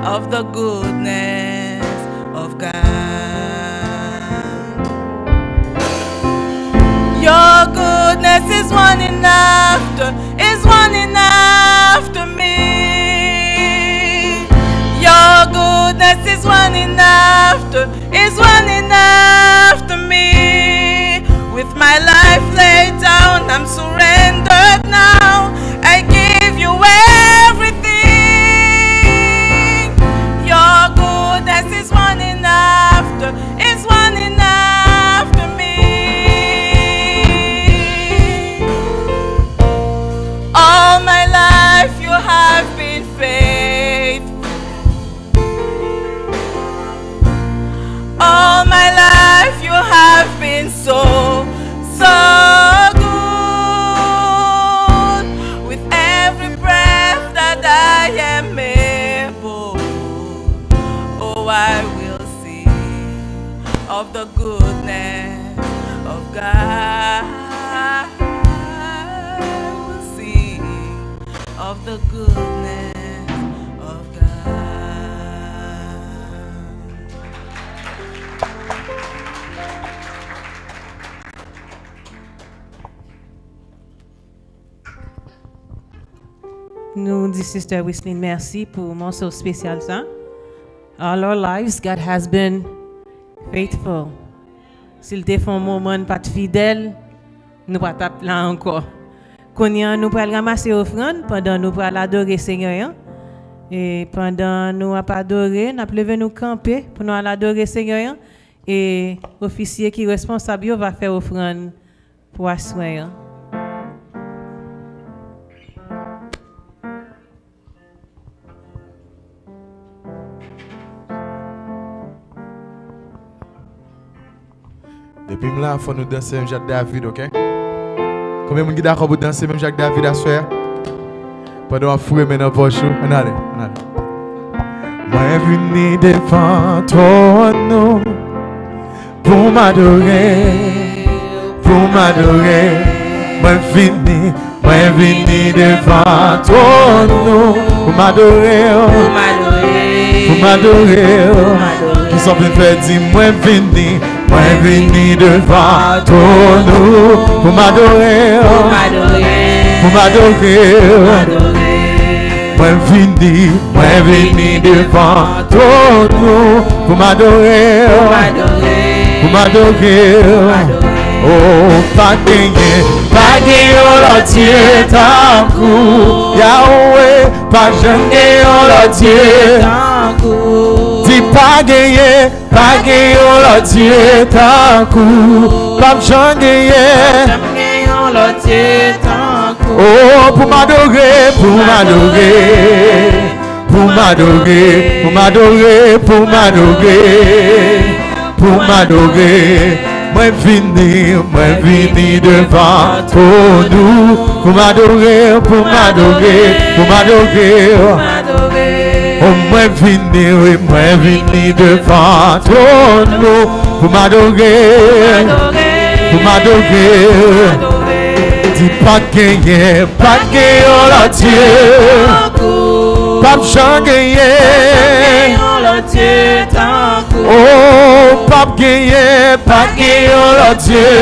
of the goodness of God. Your goodness is running after me. Your goodness is running after me. With my life laid down, I'm surrendered now. I give you everything. Your goodness is running after me. All my life you have been faithful. All my life you have been so good. With every breath that I am able, oh, I will sing of the goodness of God. I will sing of the goodness of God. Nous dit Sister Wesleyan, merci pour morceau spécial ça. All our lives, God has been faithful. S'il te fait un moment pas fidèle, nous pas taper là encore. Konya nous pour ramasser offrande pendant nous pour adorer Seigneur. Et pendant nous à adorer, nous lever nous camper pour nous adorer Seigneur. Et officier qui est responsable va faire offrande pour asseoir. Depuis là, il faut nous danser même Jacques David, ok? Combien de gens d'accord pour danser même Jacques David à soir? Pendant que vous maintenant pour vous, on allez. Moi venu devant toi nous pour m'adorer. Moi venu devant toi nous pour m'adorer. Qui sont venus faire dire moi venu devant toi nous pour m'adorer. Moi venu devant toi nous pour m'adorer. Oh, pas gagné, l'entier tant coup. Yahweh, pas gagné, l'entier tant coup. Dis pas gagné, l'entier tant coup. Pas gagné, l'entier tant coup. Oh, pour m'adorer. Moi venu devant toi nous pour m'adorer. Oh, moi venu devant toi nous pour m'adorer. Dis pas gagner, l'entier. Pas gagner, l'entier. Oh, pas gagner, l'entier.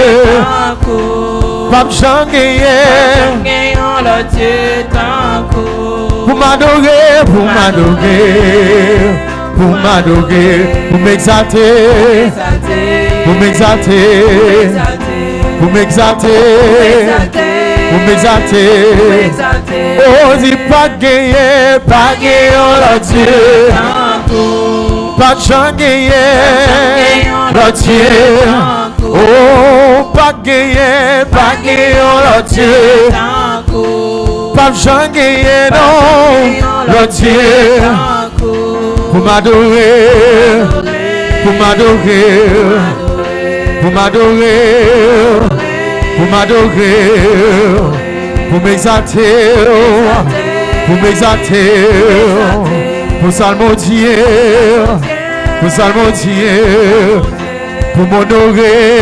Pas gagner, l'entier. Pour m'adorer, pour m'exalter. Oh, dis pas gagner, l'entier. Pas gagner, l'entier. Oh, pas gagner, l'entier. Pas gagner, non, l'entier. Pour m'adorer. Pour m'exalter, pour salmodier, pour m'honorer,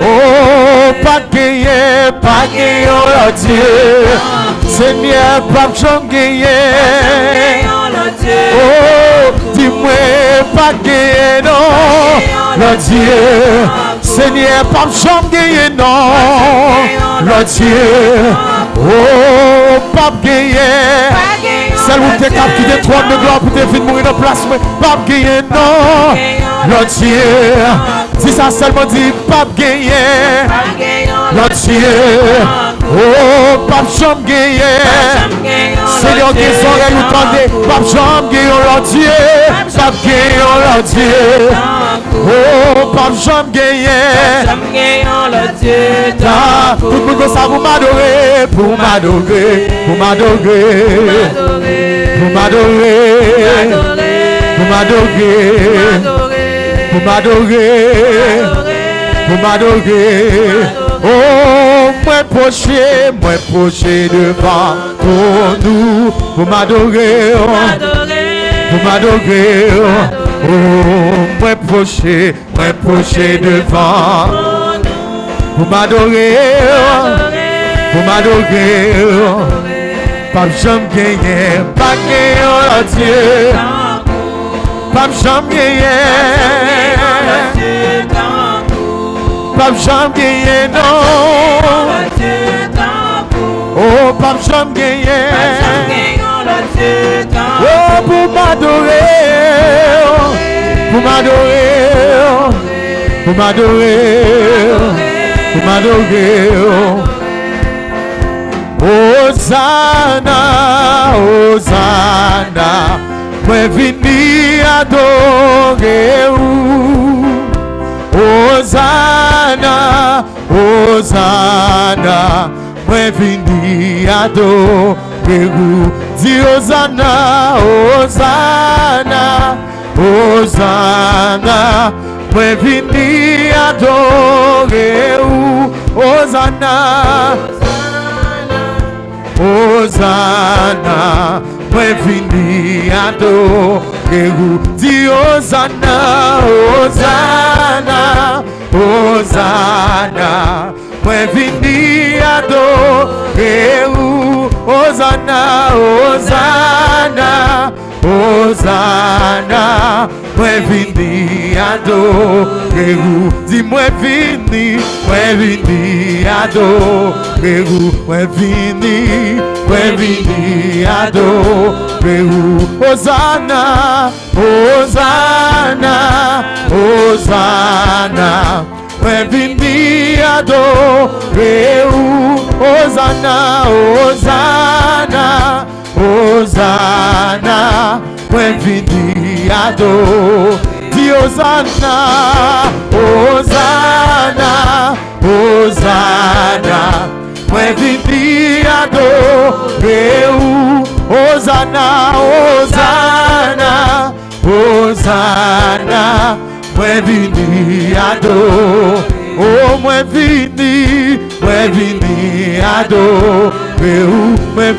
oh, pas gagner, l'entier. Seigneur, pas j'en gagner. Oh, dis-moi pas gagner, non. Le Dieu, Seigneur, pas j'en gagner, non. Le Dieu, oh, pas gagner. Celle où t'es capté de trône de gloire pour te faire mourir de place, mais pas gagner, non. Le Dieu, si ça seulement dit pas gagner. Le Dieu, oh, pas j'en gagner. Seigneur, qui sont les entendez, pas j'en gagner, le Dieu, pas gagner, le Dieu. Oh, pas j'en gagner. Tout le monde ça pour m'adorer, pour m'adorer, pour m'adorer, pour m'adorer, pour m'adorer, pour m'adorer, pour m'adorer. Oh, moi proché devant nous, pour m'adorer, pour m'adorer. Oh, moi proché devant pour m'adorer, pour m'adorer. Pas jamais gagner, pas gagner, oh Dieu. Pas jamais gagner, pas jamais gagner, non. Oh, pas jamais gagner. Oh, pour m'adorer, pour m'adorer, pour m'adorer, pour m'adorer. Hosanna, Hosanna, moi vini adorer ou. Hosanna, Hosanna, moi vini adorer ou. Dis Hosanna, Hosanna, Hosanna, moi vini adorer ou. Hosanna, Hosanna, moi vini adorer ou. Dis Hosanna, Hosanna, Hosanna, moi vini adorer ou. Hosanna, Hosanna, Hosanna, moi vini adorer ou. Dis moi vini adorer ou. Moi vini adorer ou. Hosanna, Hosanna, Hosanna, moi vini adorer ou. Hosanna, Hosanna, Hosanna, moi vini adorer. Dis Hosanna, Hosanna, Hosanna, moi vini adorer ou. Hosanna, Hosanna, Hosanna, moi vini adorer. Oh, moi vini adorer ou. Moi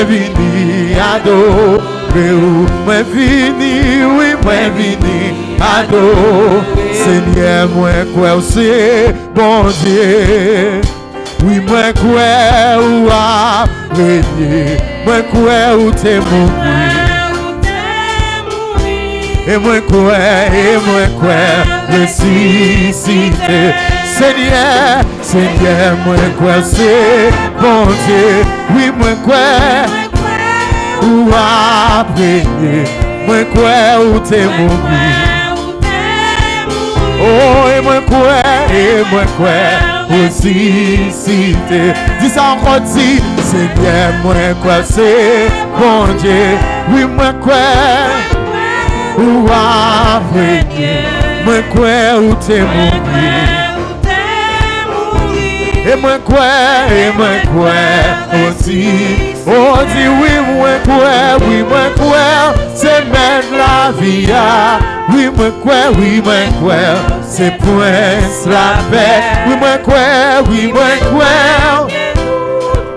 vini adorer ou. Moi vini, oui, moi vini adorer. Seigneur, moi quoi c'est bon Dieu. Oui, moi quoi ou a régné. Moi quoi ou t'es mourir. Et moi quoi, ressuscité. Seigneur, Seigneur, moi quoi c'est bon Dieu. Oui, moi quoi ou après. Moi quoi ou t'es mourir. Oh, et moi quoi, ressuscité. Dis ça encore, dis, Seigneur, moi quoi c'est bon Dieu. Oui, moi quoi ou après. Moi quoi ou t'es mourir. Et moi quoi aussi. Oh, dis oui, moi quoi, c'est même la vie. Oui, moi quoi, c'est prince la paix. Oui, moi quoi,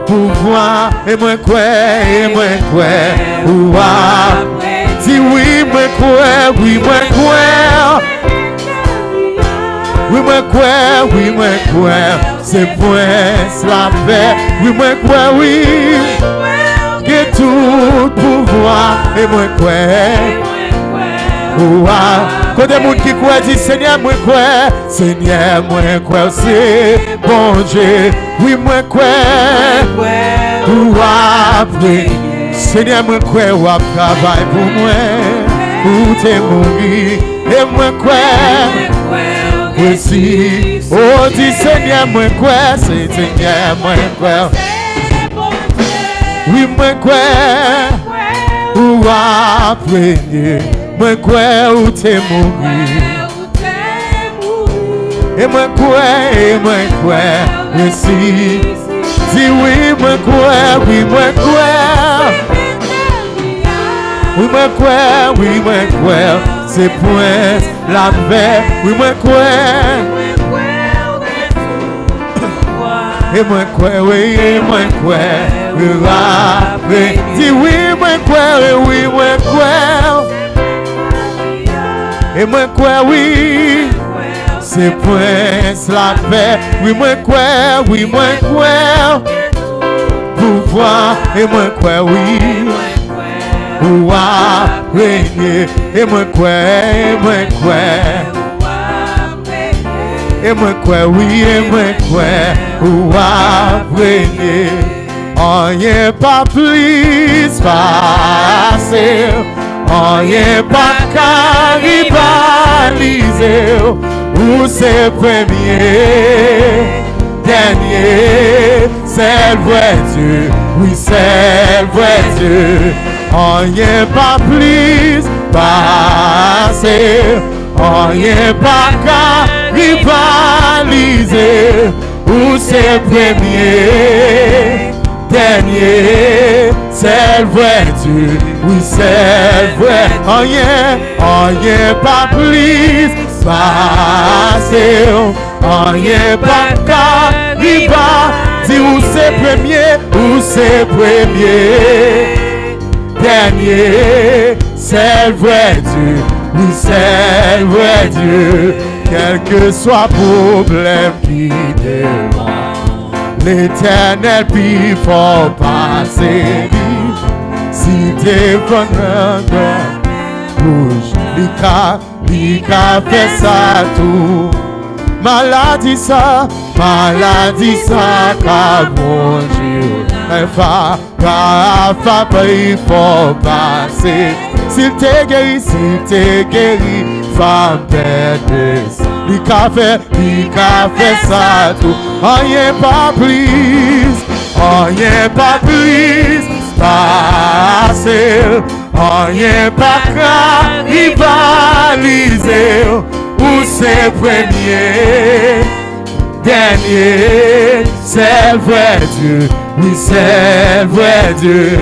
pouvoir. Et moi quoi, ou dis oui, moi quoi. Oui, moi quoi, c'est prince la paix. Oui, moi quoi, oui. Que tout pouvoir, et moi quoi. Quand des gens qui croient, disent Seigneur, moi quoi, Seigneur, moi quoi, c'est bon Dieu. Oui, moi quoi, ou après, Seigneur, moi quoi, ou travail pour moi, ou t'es mourir, et moi quoi, aussi. Oh, dis Seigneur, moi quoi, c'est Seigneur, moi quoi. Oui, moi quoi, ou après, moi quoi, ou t'es mourir. Et moi quoi, aussi. Dis oui, moi quoi, oui, moi quoi. Oui, moi quoi, c'est point la paix. Oui, moi quoi. Et moi quoi, oui, et moi quoi. Dis oui, moi quoi, oui, moi quoi. Et moi quoi, oui. C'est prince la paix. Oui, moi quoi, oui, moi quoi. Pouvoir, et moi quoi, oui. Ouah, régner, et moi quoi, et moi quoi. Et moi quoi, oui, et moi quoi. Ouah, régner. Rien pas plus facile. Rien pas rivaliser. Où c'est premier, dernier, c'est le vrai Dieu, oui c'est le vrai Dieu. Rien pas plus passer, rien pas rivaliser. Où c'est premier, dernier, c'est le vrai Dieu, oui c'est le vrai. Rien pas plus passer, rien pas dis où c'est premier, dernier, c'est le vrai Dieu, oui c'est le vrai Dieu. Quel que soit problème qui devant, l'Éternel puis faut passer. Si t'es bonheur rouge, l'Ika fait ça tout. Maladie ça, car mon Dieu, il faut passer. S'il t'est guéri, femme perdue. L'Ika fait ça tout. Rien pas plus passer. Rien pas rivaliser. Où c'est premier, dernier, c'est le vrai Dieu, oui c'est le vrai Dieu.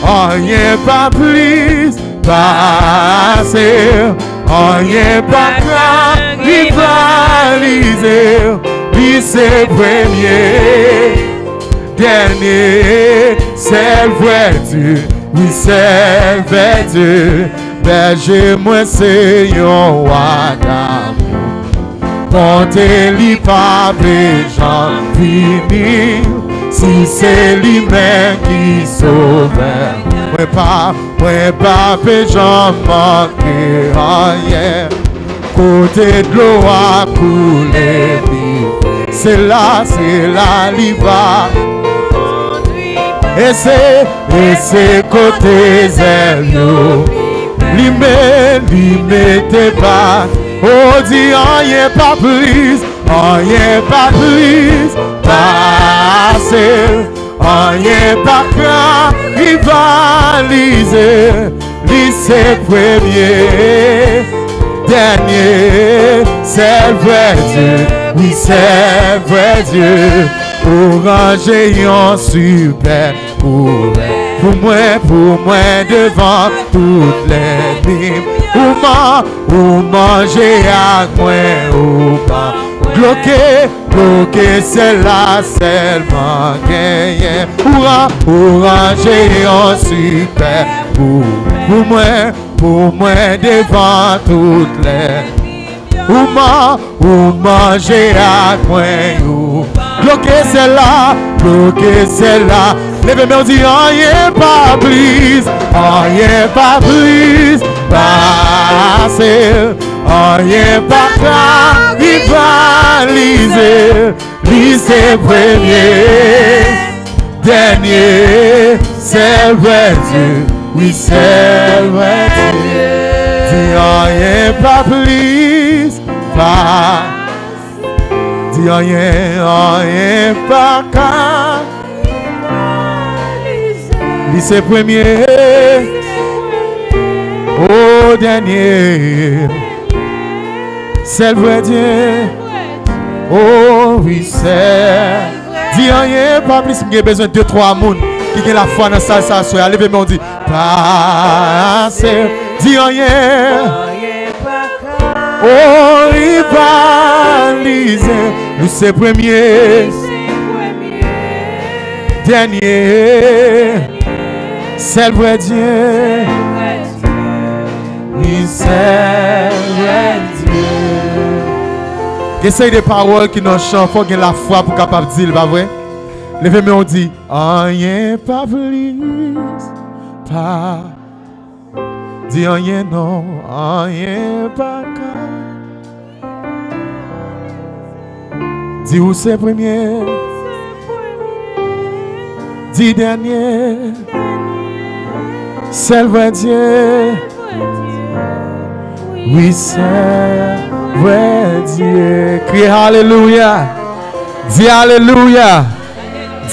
Rien pas plus passer, rien pas rivaliser. Oui c'est premier, dernier, c'est le vrai Dieu, oui c'est le vrai Dieu. Berger moi c'est yon roi d'amour. Montez-lui pas gens finir. Si c'est lui-même qui sauve. Moi pas gens manquer rien. Côté de l'eau a coulé. C'est là l'hiver. Et c'est côté zèle. Lui mettez pas. Oh dit rien pas plus passer, rien pas rivaliser. Lui c'est premier, dernier, c'est le vrai Dieu, oui c'est le vrai Dieu. Orange yon super pour moi devant toutes les bimes. Ou manger à moi ou pas. Bloqué, c'est là seulement gagné. Orange yon super pour moi devant toutes les. ou manger à point ou bloquer celle-là, levez-moi, on dit rien pas plus, passer, rien pas rivaliser, lycée premier, dernier, c'est vrai Dieu, oui c'est vrai Dieu, dis rien pas plus, dis rien pas qu'à lycée premier, au dernier, c'est le vrai Dieu. Oh oui, c'est. Dis rien, pas plus, j'ai besoin de 2-3 personnes qui ont la foi dans ça, ça, soit. Levez-moi, on dit, passer. Dis rien. Oh, rivaliser. Nous, c'est premier. Dernier. C'est le vrai Dieu. Oui, c'est vrai Dieu. Essaye des paroles qui n'ont chant, faut qu'il y ait la foi pour capable de dire, pas vrai? Levez-moi, on dit, rien pas plus, pas. Dis rien non, rien pas qu'à. Dis où c'est premier, dis dernier, c'est le vrai Dieu. Oui, c'est vrai Dieu. Crie Alléluia. Dis Alléluia.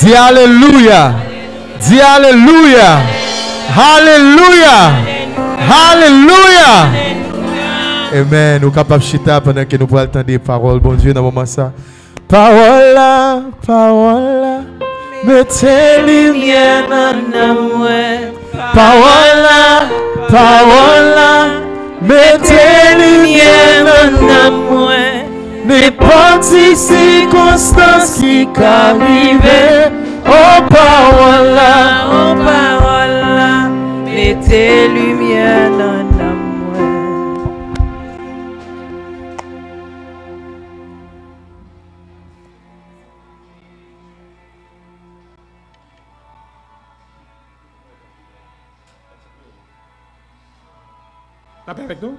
Dis Alléluia. Dis Alléluia. Alléluia. Alléluia. Amen. Nous sommes capables de chiter pendant que nous pouvons entendre des paroles. Bon Dieu, dans le moment ça. Parole là, mettez lumière dans moi. Parole là, mettez lumière dans moi. N'importe circonstance qui arrive. Oh parole là, mettez lumière dans moi. La paix avec nous.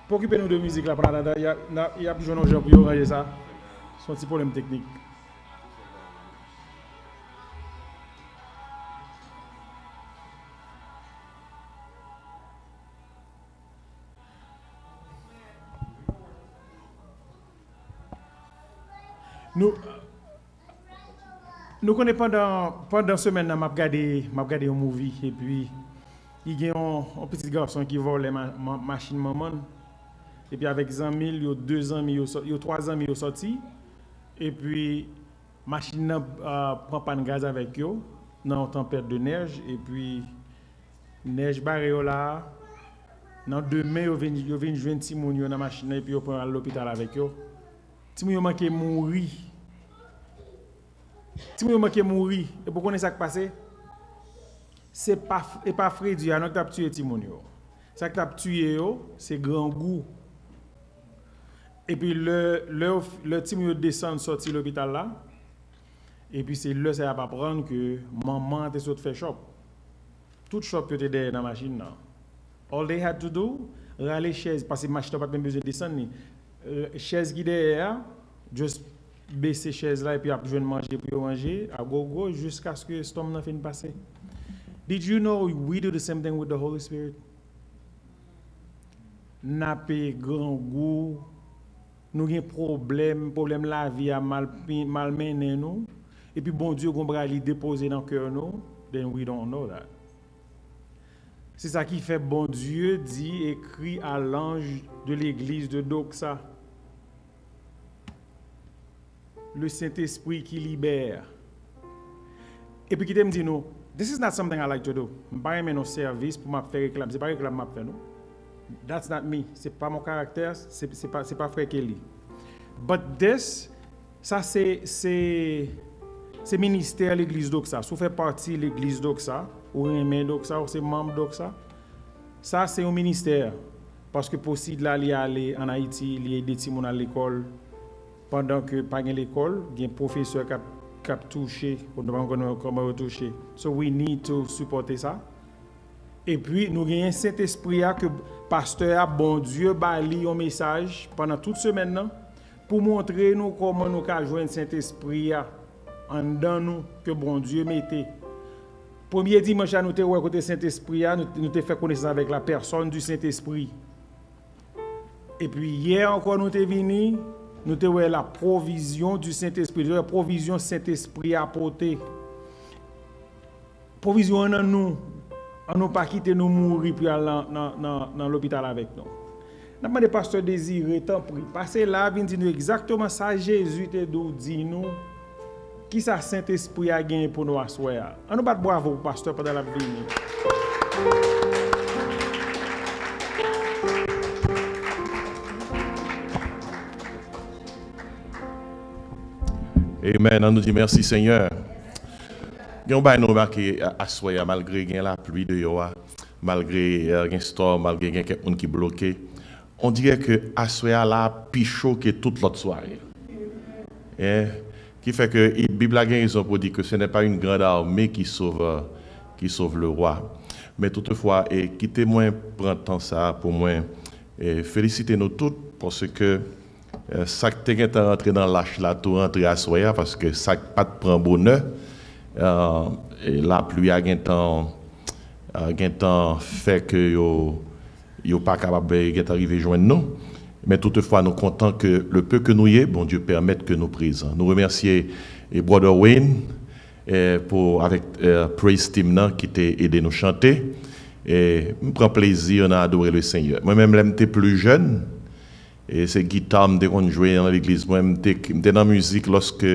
Pour occuper nous de musique là, il y a plusieurs gens pour arranger ça. C'est un petit problème technique. Nous connaissons pendant semaine, je regardé un movie et puis il y a un petit garçon qui vole la machine maman. Et puis avec 100 000, il y a 2 ans, il y a 3 ans, il est sorti. Et puis la machine prend pas de gaz avec eux dans une tempête de neige. Et puis neige barré là. Dans 2 mai, ils viennent jouer un petit monde dans la machine et puis ils prennent à l'hôpital avec eux. Si vous manquez mourir. Si vous manquez mourir, et pour connaître ce qui passe, c'est pas Freddy, il a tué Timonio. Ce qui a tué, c'est grand goût. Et puis le Timonio descend, sorti de l'hôpital là. Et puis c'est là, ça va apprendre que maman était sur fait shop. Tout shop était derrière dans la machine là. All they had to do, râler chaise, parce que la machine n'a pas besoin de descendre. Chaise qui derrière, juste baisser chaise là et puis après manger pour manger à gogo jusqu'à ce que le storm n'a fini de passer. Did you know we do the same thing with the Holy Spirit? N'a pas grand goût, nous avons problème la vie a mal mené nous et puis bon Dieu qu'on va lui déposer dans le cœur nous, then we don't know that. C'est ça qui fait bon Dieu dit écrit à l'ange de l'église de Doxa. Le Saint-Esprit qui libère. Et puis qui me dit nous, this is not something I like to do. Je ne vais pas faire service pour me faire réclamer. Ce n'est pas réclame que je fais. That's not me. Ce n'est pas mon caractère. Ce n'est pas frère Kelly. But this, ça c'est ministère l'église d'Oxa. Si vous faites partie de l'église d'Oxa, ou un membre d'Oxa, ou c'est membre d'Oxa, ça c'est un ministère. Parce que possible là, il aller en Haïti, il y a des petits gens à l'école. Pendant que pas l'école, il y a un professeur qui a touché, on ne sait pas comment toucher. So we need to supporter ça. Et puis, nous avons un Saint-Esprit que le pasteur, bon Dieu, bali un message pendant toute semaine pour montrer nous comment nous pouvons jouer un Saint-Esprit en dedans nous que bon Dieu mettait. Premier dimanche, nous avons côté Saint-Esprit, nous avons fait connaissance avec la personne du Saint-Esprit. Et puis, hier encore, nous sommes venus, nous avons la provision du Saint-Esprit, la provision Saint-Esprit apportée. Provision en nous. On n'a pas quitté nous mourir pour aller dans l'hôpital avec nous. Nous avons des pasteurs désirés, tant pis. Passez là, viens dire nous exactement ça, Jésus te dit nous, qui ça Saint-Esprit a gagné pour nous asseoir. On nous bat bravo au pasteur pendant la venue. Amen. On nous dit merci Seigneur. Nous avons remarqué à soir, malgré la pluie de Yoa, malgré le storm, malgré quelqu'un qui est bloqué, on dirait que à soir là, plus chaud que toute l'autre soirée. Qui fait que la Bible a raison pour dire que ce n'est pas une grande armée qui sauve le roi. Mais toutefois, quittez-moi prendre temps ça pour moi féliciter nous toutes parce que ça qui est rentré dans l'âge là, tout rentrer à soir parce que ça pas de prend bonheur. Et la pluie a temps fait que yo pas capable d'arriver joindre nous, mais toutefois nous contents que le peu que nous y est, bon Dieu permette que nous présents. Nous remercions Brother Wayne pour avec Praise Team qui t'a aidé nous chanter et me prend plaisir à adorer le Seigneur. Moi-même j'étais plus jeune et c'est guitare me qu'on jouait dans l'église. Moi j'étais dans la musique lorsque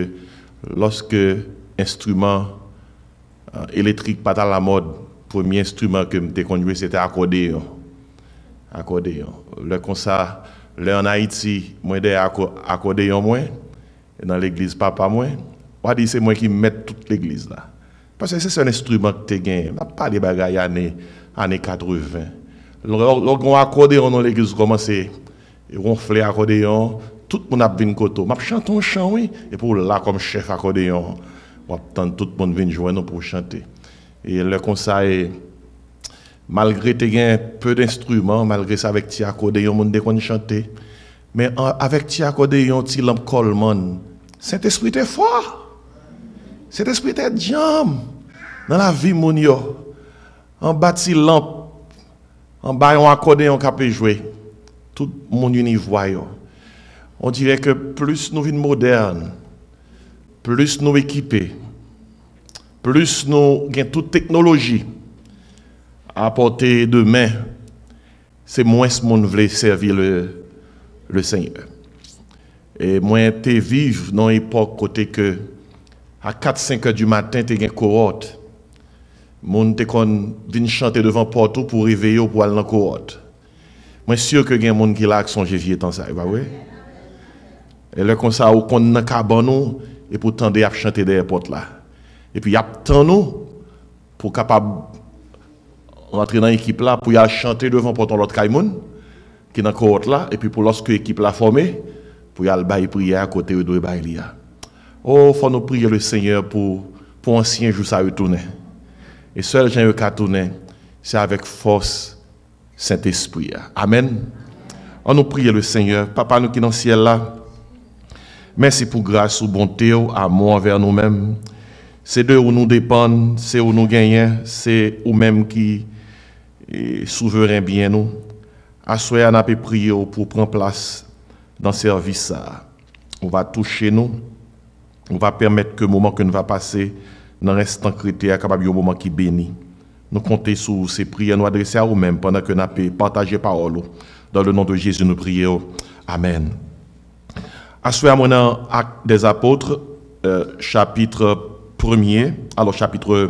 instrument électrique pas à la mode, premier instrument que m'était conduit c'était accordéon. Le comme ça, là en Haïti, moi des accordéon moins dans l'église papa moins. On dit c'est moi qui mets toute l'église là. Parce que c'est un instrument que tu gagné, pas des bagailles années 80. Lorsqu'on accordéon dans l'église commencer ronfler accordéon, tout le monde a venu côté. M'a chanté un chant oui et pour là comme chef accordéon. Tout le monde vient joindre pour chanter. Et le conseil, malgré tes peu d'instruments, malgré ça avec tia accordéon, monde déconne chanter. Mais avec tia accordéon, ti lampe Coleman, Saint-Esprit est fort. Saint-Esprit est jam dans la vie mon yo. En bas ti lampe, en bas un accordéon qui peut jouer. Tout le monde y voit yo. On dirait que plus nous vîmes modernes, plus nous équipés, plus nous avons toute technologie à portée de main, c'est moins ce monde veut servir le Seigneur. Et moi, tu vives dans une époque côté que à 4-5 heures du matin, tu as une cohorte. Moun te kon vin chanter devant porte pour réveiller pour aller dans la cohorte. Moi, sûr que il y a des gens qui là qui sont vieux tant ça, bah oui. Et là comme ça, on kon dans cabane et pour tendre à chanter derrière porte là. Et puis y a tant nous pour capable rentrer dans l'équipe là pour y aller chanter devant porte l'autre caïmoun qui dans cohorte là et puis pour lorsque l'équipe là formée pour y aller bailler prière à côté de bailler. Oh, faut nous prier le Seigneur pour ancien jour ça retourner. Et seul Jean qui tourner, c'est avec force Saint-Esprit. Amen. On nous prie le Seigneur, Papa nous qui dans le ciel là. Merci pour grâce ou bonté, amour envers nous-mêmes. C'est de où nous dépendons, c'est où nous gagnons, c'est où même qui est souverain bien nous. Assoyez, on a prier pour prendre place dans ce service. On va toucher nous. On va permettre que le moment que nous va passer dans l'instant critère capable un moment qui bénit. Nous comptons sur ces prières, nous adresser à nous-mêmes pendant que nous avons partagé parole. Dans le nom de Jésus, nous prions. Amen. Assoyez moi dans Actes des Apôtres, chapitre 1er. Alors, chapitre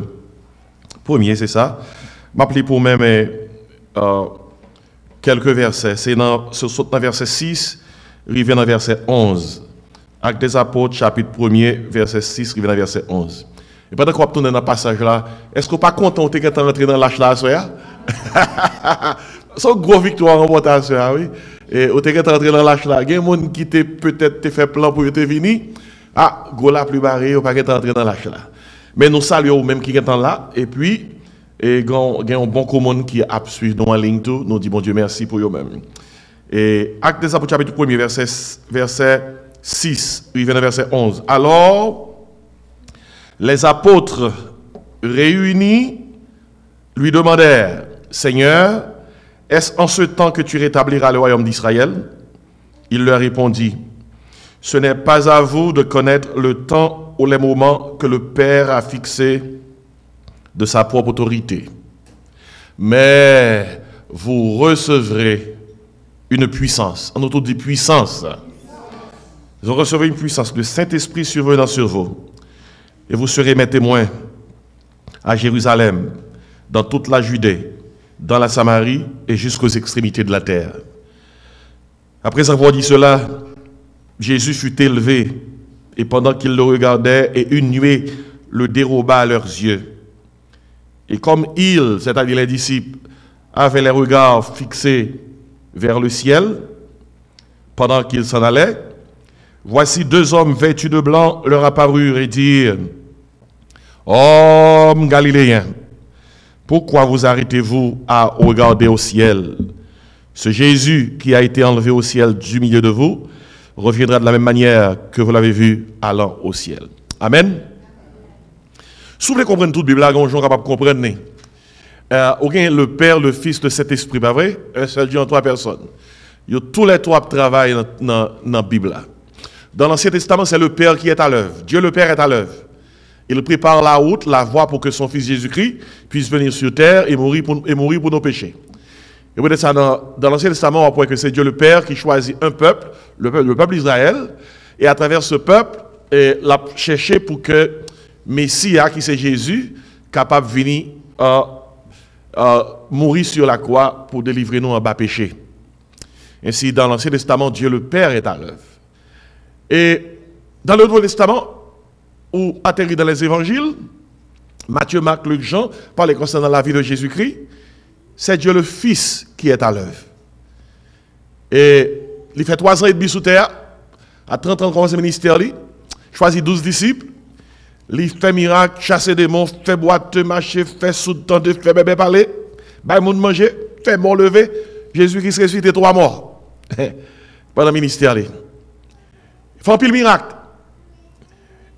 1er, c'est ça. Je m'appelle pour même quelques versets. C'est dans verset 6, arrivé dans verset 11. Actes des Apôtres, chapitre 1er, verset 6, arrivé dans verset 11. Et pendant qu'on va tourner dans le passage là, est-ce qu'on n'est pas content de rentrer dans l'âge là, soya? son gros victoire remportée, ça, oui. Et au t'es rentré dans l'âge là, il y a des gens qui peut-être fait plan pour te venir. Ah, gros la plus barré, ou pas qu'être rentré dans l'âge là. Mais nous saluons même qui est là, et puis, il y a un bon commande qui a suivi nous en ligne tout, nous disons bon Dieu merci pour eux-mêmes. Et Actes des Apôtres chapitre 1er, verset 6, il vient au verset 11. Alors, les apôtres réunis lui demandèrent, Seigneur, est-ce en ce temps que tu rétabliras le royaume d'Israël? Il leur répondit, ce n'est pas à vous de connaître le temps ou les moments que le Père a fixé de sa propre autorité. Mais vous recevrez une puissance. On entend dit puissance. Vous recevrez une puissance. Le Saint-Esprit survenant sur vous. Et vous serez mes témoins à Jérusalem, dans toute la Judée, dans la Samarie et jusqu'aux extrémités de la terre. Après avoir dit cela, Jésus fut élevé, et pendant qu'ils le regardaient, et une nuée le déroba à leurs yeux. Et comme ils, c'est-à-dire les disciples, avaient les regards fixés vers le ciel, pendant qu'ils s'en allaient, voici deux hommes vêtus de blanc leur apparurent et dirent, hommes galiléens, pourquoi vous arrêtez-vous à regarder au ciel? Ce Jésus qui a été enlevé au ciel du milieu de vous reviendra de la même manière que vous l'avez vu allant au ciel. Amen. Si vous voulez comprendre toute la Bible, on est capable de comprendre. Le Père, le Fils, le Saint-Esprit, pas vrai? Un seul Dieu en trois personnes. Tous les trois travaillent dans la Bible. Dans l'Ancien Testament, c'est le Père qui est à l'œuvre. Dieu le Père est à l'œuvre. Il prépare la route, la voie pour que son Fils Jésus-Christ puisse venir sur terre et mourir pour nos péchés. Et vous dites ça dans l'Ancien Testament, on voit que c'est Dieu le Père qui choisit un peuple, le peuple d'Israël, et à travers ce peuple, l'a cherché pour que Messie, qui c'est Jésus, capable de venir mourir sur la croix pour délivrer nous en bas péché. Ainsi, dans l'Ancien Testament, Dieu le Père est à l'œuvre. Et dans le Nouveau Testament, où atterrit dans les évangiles, Matthieu, Marc, Luc, Jean, parlent concernant la vie de Jésus-Christ, c'est Dieu le Fils qui est à l'œuvre. Et il fait 3 ans et demi sous terre, à 30 ans commence le ministère, il choisit 12 disciples, il fait miracle, chasser des démons, fait boiteux, marcher, fait sous-tendre, fait bébé parler, bah monde manger, fait mort lever, Jésus-Christ ressuscité 3 morts pendant le ministère. Il fait un pile miracle.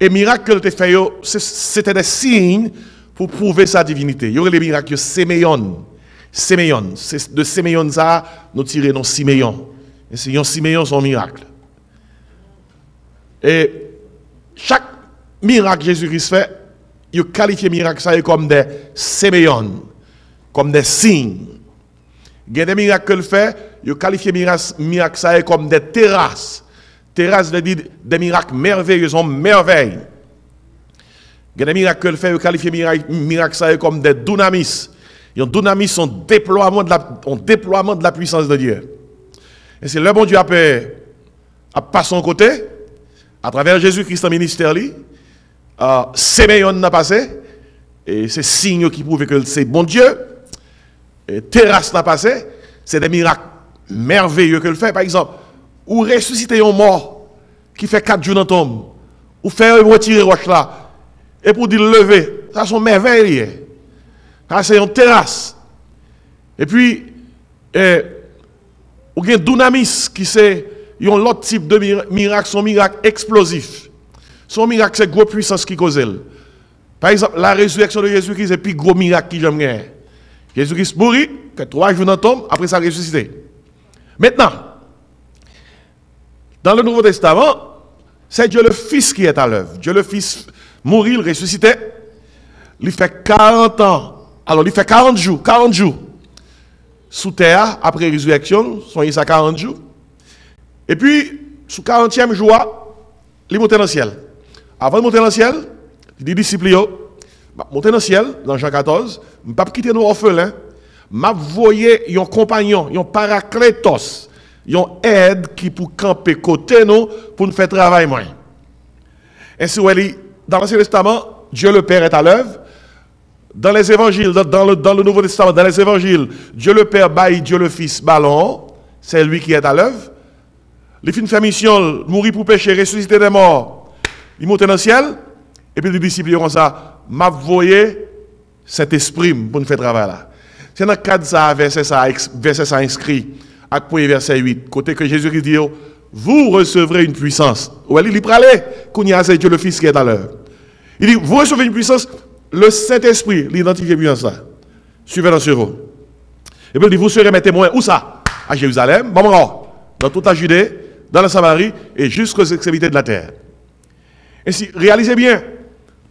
Et les miracles qu'il a fait, c'était des signes pour prouver sa divinité. Il y aurait les miracles Séméon. Séméon. De Séméon, ça, nous tirons dans Siméon. Et Siméon, son miracle. Et chaque miracle que Jésus-Christ fait, il qualifie les miracles ça comme des Séméon, comme des signes. Il y a des miracles qu'il fait, il qualifie les miracles ça comme des terrasses. Terrasse veut dire des miracles merveilleux, sont merveilles. Il y a des miracles que fait, qualifier miracles ça comme des dunamis. Et un dunamis, c'est un déploiement de la puissance de Dieu. Et c'est le bon Dieu a passé son côté, à travers Jésus-Christ en ministère, Séméon n'a passé, et c'est signe qui prouve que c'est bon Dieu. Et terrasse n'a passé, c'est des miracles merveilleux que le fait. Par exemple, ou ressusciter un mort qui fait 4 jours dans tombe, ou faire retirer roche là, et pour dire lever, ça sont merveilles. Ça c'est une terrasse. Et puis, ou bien dunamis qui c'est l'autre type de miracle, son miracle explosif. Son miracle c'est gros puissance qui cause. Par exemple, la résurrection de Jésus-Christ c'est le plus gros miracle qui j'aime gagner. Jésus-Christ mourit, fait 3 jours dans tombe, après ça ressuscité. Maintenant, dans le Nouveau Testament, c'est Dieu le Fils qui est à l'œuvre. Dieu le Fils mourit, il ressuscitait. Il fait 40 ans. Alors, il fait 40 jours sous terre, après la résurrection, soyez ça 40 jours. Et puis, sous 40e jour, il monte dans le ciel. Avant de monter dans le ciel, il dit disciples, monter dans le ciel, dans Jean 14, je ne vais pas quitter nos orphelins, je vais voyer un compagnon, un paraclétos. Il y a une aide qui pour camper côté nous pour nous faire travail Ainsi, dans l'Ancien Testament, Dieu le Père est à l'œuvre. dans les évangiles, dans le Nouveau Testament, dans les évangiles, Dieu le Père baille Dieu le Fils ballon, c'est lui qui est à l'œuvre. Il fait une fait mission, mourir pour pécher, ressusciter des morts, il monte dans le ciel, et puis les disciples comme ça, m'a voyé cet esprit pour nous faire travail là. C'est dans le cadre de ça, verset ça inscrit, à verset 8, côté que Jésus dit, vous recevrez une puissance. Ou il dit, pralé, qu'on y a, c'est Dieu le Fils qui est à l'œuvre. Il dit, vous recevez une puissance, le Saint-Esprit, l'identifie bien ça. Suivez dans sur vous. Et puis il dit, vous serez mes témoins, où ça? À Jérusalem, dans toute la Judée, dans la Samarie, et jusqu'aux extrémités de la terre. Ainsi, réalisez bien,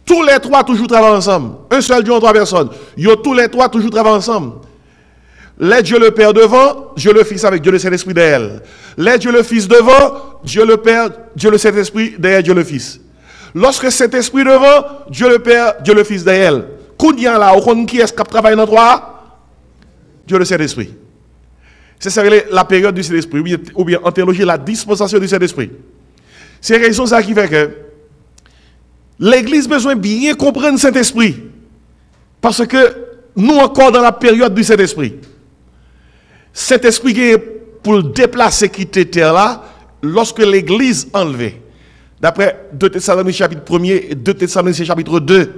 tous les trois toujours travaillent ensemble. Un seul Dieu en trois personnes. Tous les trois toujours travaillent ensemble. Les Dieu le Père devant, Dieu le Fils avec Dieu le Saint-Esprit derrière. Les Dieu le Fils devant, Dieu le Père, Dieu le Saint-Esprit derrière Dieu le Fils. Lorsque cet esprit devant, Dieu le Père, Dieu le Fils derrière. Kounia là, qui est-ce qui travaille dans trois? Dieu le Saint-Esprit. C'est ça la période du Saint-Esprit, ou bien en théologie, la dispensation du Saint-Esprit. C'est la raison ça qui fait que l'Église a besoin de bien comprendre le Saint-Esprit. Parce que nous encore dans la période du Saint-Esprit. Cet esprit qui est pour déplacer quitter terre là, lorsque l'Église enlevée. D'après 2 Thessaloniciens chapitre 1er et 2 Thessaloniciens chapitre 2,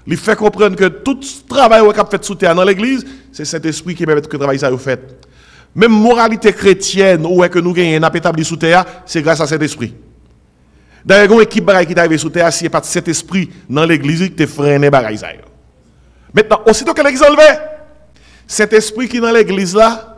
il fait comprendre que tout travail qu'on a fait sous terre dans l'Église, c'est cet esprit qui permet que le travail ça soit fait. Même moralité chrétienne où est que nous gagnons établi sous terre, c'est grâce à cet esprit. D'ailleurs, une équipe qui est arrivée sous terre, c'est pas cet esprit dans l'Église qui te freine bagaille ça. Maintenant, aussitôt que l'Église enlevé, cet esprit qui est dans l'Église là,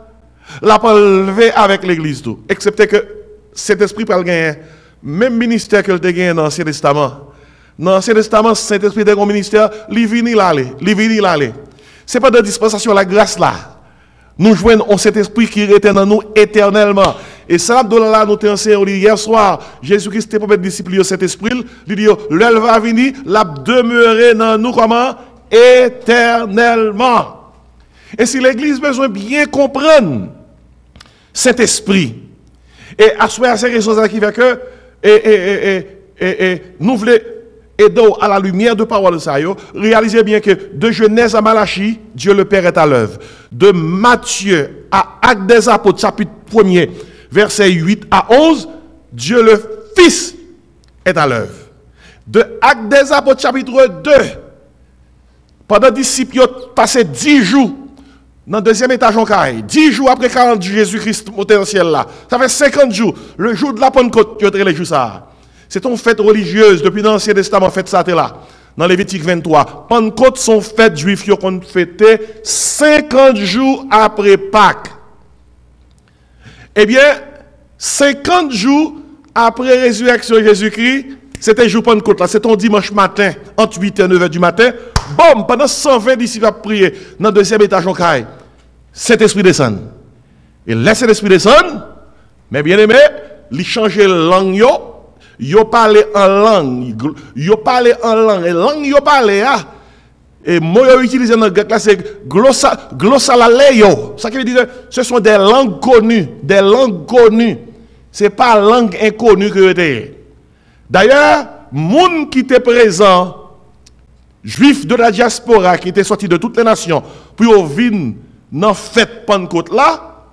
l'a pas enlevé avec l'Église tout. Excepté que cet esprit peut gagner même ministère que le gagné dans l'Ancien Testament. Dans l'Ancien Testament, cet esprit de ministère, il vient l'aller. C'est pas de dispensation la grâce là. Nous jouons cet esprit qui était dans nous éternellement. Et ça, là, nous t'ai enseigné hier soir, Jésus-Christ est pour mettre disciple de cet esprit, il dit, l'heure va venir, la demeurer dans nous comment? Éternellement. Et si l'Église a besoin de bien comprendre cet esprit, et à ce ces raisons qui fait que, nous voulons aider à la lumière de parole de ça, réalisez bien que de Genèse à Malachie, Dieu le Père est à l'œuvre. De Matthieu à Actes des Apôtres, chapitre 1er, versets 8 à 11, Dieu le Fils est à l'œuvre. De Actes des Apôtres, chapitre 2, pendant les disciples ont passé 10 jours dans le deuxième étage en Caille. 10 jours après 40 jours, Jésus-Christ monté dans le ciel là. Ça fait 50 jours. Le jour de la Pentecôte, tu as les jours ça. C'est une fête religieuse depuis l'Ancien Testament, fête ça là. Dans Lévitique 23. Pentecôte sont fêtes juives qui ont fêté 50 jours après Pâques. Eh bien, 50 jours après la résurrection de Jésus-Christ, c'était jour Pentecôte là, c'est un dimanche matin, entre 8 et 9 heures du matin. Bon, pendant 120 disciples à prier dans le deuxième étage en Caille, cet esprit descend. Et laisse cet esprit descendre, mais bien aimé, il change la langue, il parle en langue, et langue il parle, et moi utilisé dans le grec là, c'est glossalaléo. Ça qui veut dire que ce sont des langues connues, ce n'est pas langue inconnue que c'était. D'ailleurs, monde qui était présent, juifs de la diaspora qui étaient sortis de toutes les nations, pour venir dans la fête Pentecôte là,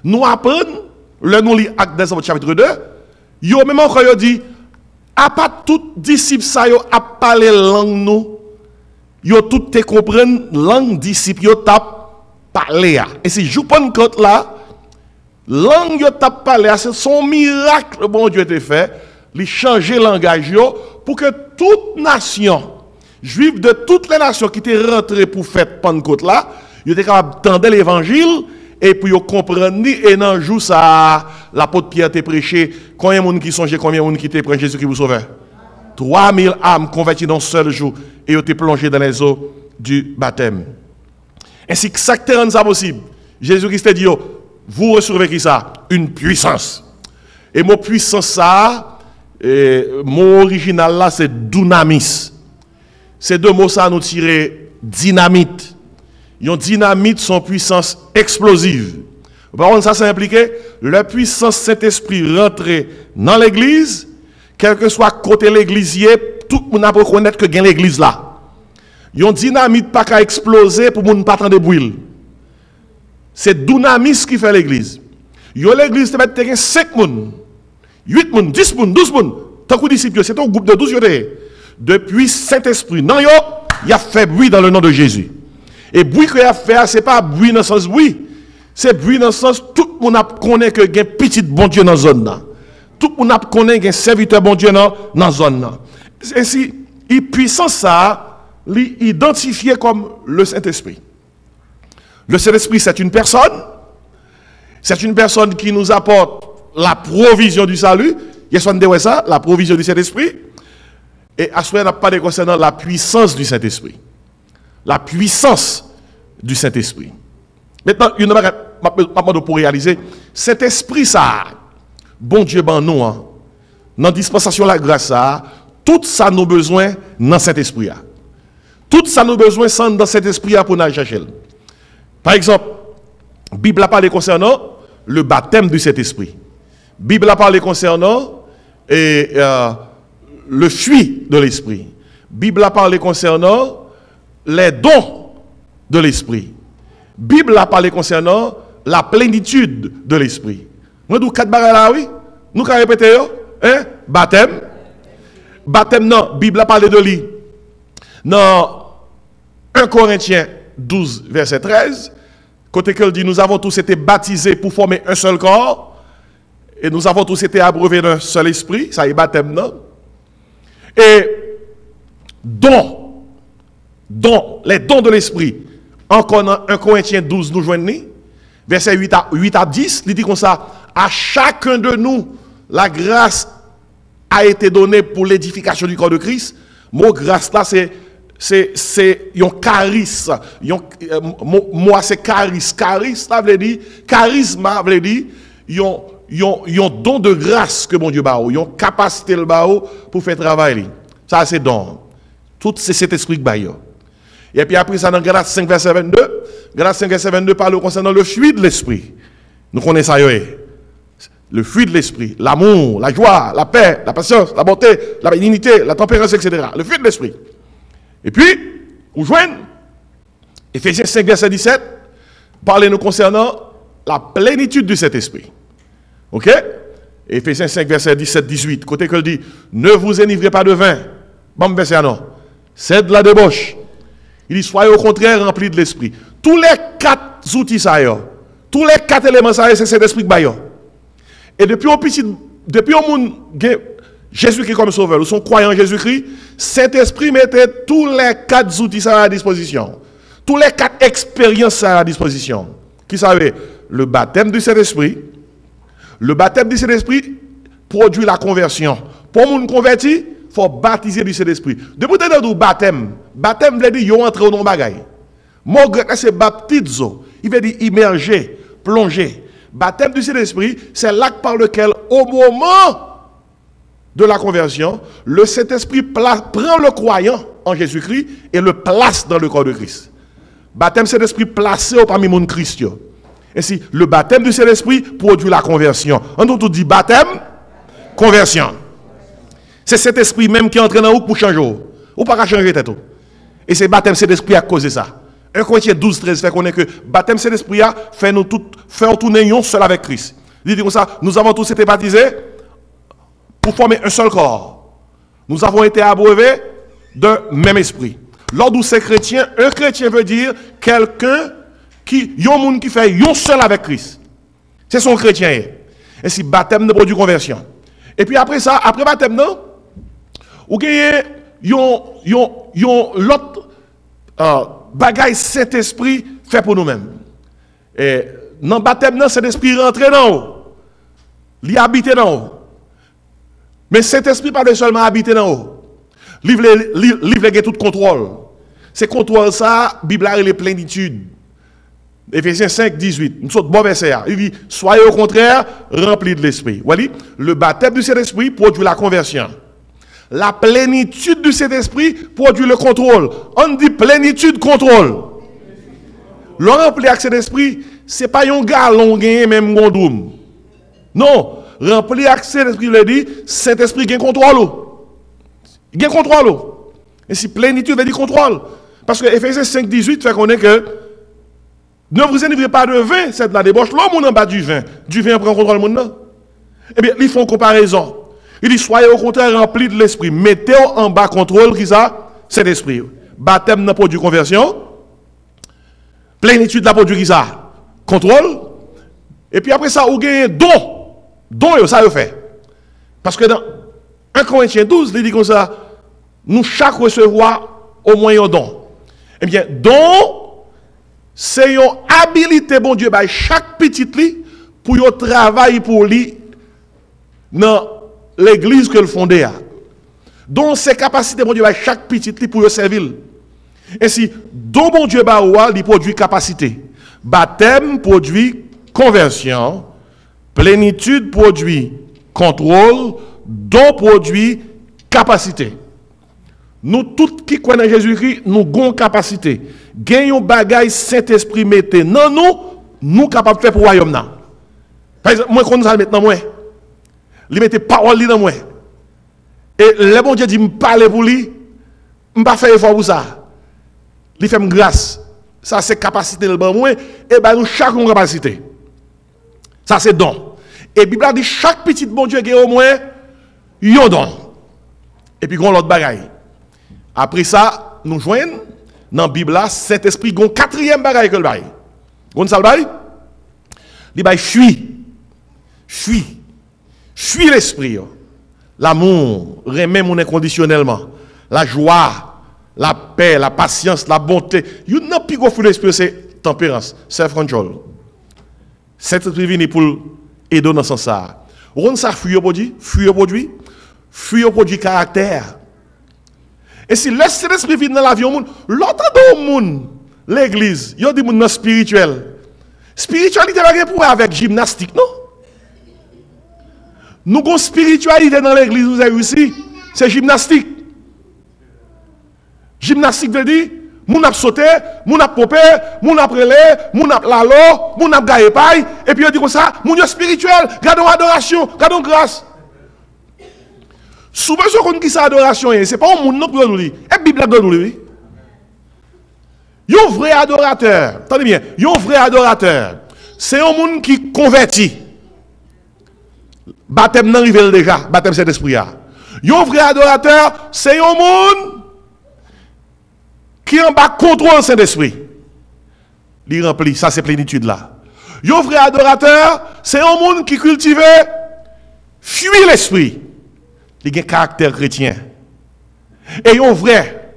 nous apprenons, le nous lit Actes des Apôtres chapitre 2, yo même encore yo dit, à pas tout disciple ça yo a parlé langue nous, yo tout te comprendre langue disciple yo t'a parlé. Et si jou Pentecôte là, langue yo t'a parlé, c'est son miracle bon Dieu te fait. Il changer le langage pour que toute nation, juive de toutes les nations qui étaient rentrées pour faire Pentecôte là, ils étaient capables d'entendre l'évangile et puis ils comprennent et dans le jour ça, l'apôtre Pierre t'a prêché, combien de monde qui songeait, combien de monde qui t'a pris Jésus qui vous sauvait? 3000 âmes converties dans un seul jour et ils étaient plongés dans les eaux du baptême. Ainsi que ça qui rend ça possible, Jésus-Christ a dit, vous recevez qui ça? Une puissance. Et mon puissance ça, mot original là, c'est dunamis. Ces deux mots, ça nous tire dynamite. Une dynamite, son puissance explosive. Par contre, ça, c'est impliqué, la puissance Saint-Esprit rentrée dans l'église, quel que soit côté l'église, tout le monde a reconnaître que gagne l'église là. Yon dynamite pas qu'à exploser pour moun pas de bruit. C'est dynamis qui fait l'église. Yo l'église te mettre 5 moun, 8 moun, 10 moun, 12 moun. Tant que disciples, c'est un groupe de 12 depuis Saint-Esprit. Non yo, il a fait bruit dans le nom de Jésus. Et bruit qu'il a fait, c'est pas bruit dans le sens bruit. C'est bruit dans le sens tout le monde connaît que il y a petit bon Dieu dans la zone là. Tout le monde connaît qu'il y a un serviteur bon Dieu dans la zone là. Ainsi, il puissance ça, l'identifier comme le Saint-Esprit. Le Saint-Esprit, c'est une personne. C'est une personne qui nous apporte la provision du salut. Il y a ça, la provision du Saint-Esprit. Et à ce moment, on n'a pas de concernant la puissance du Saint-Esprit. La puissance du Saint-Esprit. Maintenant, il y a pas pour réaliser. Cet esprit, ça, bon Dieu, ben nous, hein, dans la dispensation de la grâce, ça, tout ça nous besoin dans cet esprit. Tout ça nous besoin dans cet esprit pour nous chercher. Par exemple, la Bible a parlé concernant le baptême du Saint-Esprit. La Bible a parlé concernant le fruit de l'esprit. La Bible a parlé concernant les dons de l'esprit. La Bible a parlé concernant la plénitude de l'esprit. Nous avons 4 bagages là, oui. Nous allons répéter, hein? Baptême. Baptême, non. La Bible a parlé de lui. Dans 1 Corinthiens 12, verset 13, côté qu'elle dit, nous avons tous été baptisés pour former un seul corps, et nous avons tous été abreuvés d'un seul esprit, ça y est baptême, non? Et les dons de l'esprit, encore dans 1 Corinthiens 12, nous joignons, verset 8 à 10, il dit comme ça, à chacun de nous, la grâce a été donnée pour l'édification du corps de Christ. Mot grâce là, c'est un charisme. Moi, c'est charisme. Charisme, ça veut dire, charisme, ça veut dire, un don de grâce que mon Dieu a, une capacité le bao pour faire travail. Ça, c'est don. Tout c'est cet esprit que baille. Et puis après ça, dans Galates 5, verset 22, Galates 5, verset 22 parle concernant le fruit de l'esprit. Nous connaissons ça, le fruit de l'esprit, l'amour, la joie, la paix, la patience, la bonté, la bénignité, la tempérance, etc. Le fruit de l'esprit. Et puis, vous joignez, Éphésiens 5, verset 17, parlez-nous concernant la plénitude de cet esprit. Ok? Éphésiens 5, verset 17, 18, côté que dit, ne vous enivrez pas de vin. Bon, verset non. C'est de la débauche. Il dit, soyez au contraire remplis de l'esprit. Tous les 4 outils, ça y est. Tous les 4 éléments, ça y est, c'est cet esprit qui baille. Et depuis au monde, Jésus-Christ comme sauveur, ou son croyant en Jésus-Christ, Saint-Esprit mettait tous les 4 outils à la disposition. Tous les 4 expériences à la disposition. Qui savait? Le baptême du Saint-Esprit. Le baptême du Saint-Esprit produit la conversion. Pour moun converti, il faut baptiser du Saint-Esprit. Depuis le baptême, baptême veut dire yon entre au nom bagay. Mon grec c'est baptizo. Il veut dire immerger, plonger. Baptême du Saint-Esprit, c'est l'acte par lequel, au moment de la conversion, le Saint-Esprit prend le croyant en Jésus-Christ et le place dans le corps de Christ. Baptême Saint-Esprit placé parmi les Christians. Ainsi, le baptême du Saint-Esprit produit la conversion. On nous dit baptême, conversion. C'est cet esprit même qui entre dans vous pour changer. Ou pas changer tête. Et c'est baptême Saint-Esprit à cause de ça. 1 Corinthiens 12, 13 fait qu'on est que baptême Saint-Esprit fait nous tous faire tourner seul avec Christ. Il dit comme ça, nous avons tous été baptisés pour former un seul corps. Nous avons été abreuvés d'un même esprit. Lors où c'est chrétien, un chrétien veut dire quelqu'un qui, yon moun qui fait yon seul avec Christ. C'est son chrétien. Et si baptême de produit conversion. Et puis après ça, après baptême, non? Ou gagne yon l'autre bagaille Saint-Esprit fait pour nous-mêmes. Et dans le baptême, Saint-Esprit rentre dans haut. Il habite dans haut. Mais Saint-Esprit pas seulement habiter dans haut. Livre tout contrôle. C'est contrôle ça, Bible a les plénitude. Éphésiens 5, 18. Nous sommes bon verset. Il dit, soyez au contraire remplis de l'esprit. Voilà, le baptême du Saint-Esprit produit la conversion. La plénitude du Saint-Esprit produit le contrôle. On dit plénitude, contrôle. Le rempli avec Saint-Esprit, ce n'est pas un galon gagné même gondoum. Non, rempli avec Saint-Esprit, il dit, Saint-Esprit gagne contrôle. Il gagne contrôle. Et si plénitude veut dire contrôle. Parce que Ephésiens 5, 18 fait qu'on est que ne vous enivrez pas de vin, c'est de la débauche. L'homme en bas du vin prend contrôle du monde. Eh bien, ils font comparaison. Ils disent, soyez au contraire remplis de l'esprit. Mettez en bas contrôle, qui ça? C'est l'esprit. Baptême n'a produit conversion. Plénitude n'a produit qui ça? Contrôle. Et puis après ça, vous gagnez don. Don, ça le fait. Parce que dans 1 Corinthiens 12, il dit comme ça, nous chaque recevoir au moins un don. Eh bien, don, c'est une habilité, bon Dieu, by chaque petit lit pour y travailler pour lui dans l'église que le fondé a. Donc, c'est capacité, bon Dieu, by chaque petit lit pour y servir. Et si, don, bon Dieu, il produit capacité. Baptême produit conversion. Plénitude produit contrôle. Don produit capacité. Nous tous qui connaissons Jésus-Christ, nous avons capacité. Gagnons bagaille Saint-Esprit mette non nous capables de faire pour le royaume. Par exemple, moi, quand nous allons maintenant, moi, il mette parole dans moi. Et le bon Dieu dit, me parler pour lui, je ne vais pas faire effort pour ça. Il fait grâce. Ça, c'est capacité de bon moi. Et bien, nous, chacun capacité. Ça, c'est don. Et la Bible dit, chaque petit bon Dieu a au moins un don. Et puis, on l'autre bagaille. Après ça, nous joignons dans la Bible, Saint-Esprit, il y a un quatrième bagaille que le bail. Vous savez le bail? Il bail fuit l'esprit. L'amour, remet mon inconditionnellement. La joie, la paix, la patience, la bonté. Il y a un plus gros fuit l'esprit, c'est tempérance, self-control. Saint-Esprit vient pour aider dans ce sens. Vous savez fuir au produit caractère. Et si l'esprit vient dans la vie au monde, l'autre dans le monde, l'église, il y a des gens spirituels. Spiritualité n'a rien à voir avec gymnastique, non? Nous avons spiritualité dans l'église, vous avez ici, c'est gymnastique. Gymnastique veut dire, moun ap sauté, moun ap popé, moun ap relé, moun ap lalo, moun ap gaye paille, et puis on dit comme ça, moun yo spirituel, gardons adoration, gardons grâce. Souvent, ce qu'on dit ça adoration, c'est pas un monde non pour nous dire. Et la Bible donne nous dire. Un vrai adorateur, attendez bien, un vrai adorateur, c'est un monde qui convertit. Baptême non rivel déjà, baptême cet esprit. Un vrai adorateur, c'est un monde qui en bas contrôle Saint-Esprit. Il remplit, ça c'est plénitude là. Un vrai adorateur, c'est un monde qui cultive, fuit l'esprit. Il a un caractère chrétien. Et un vrai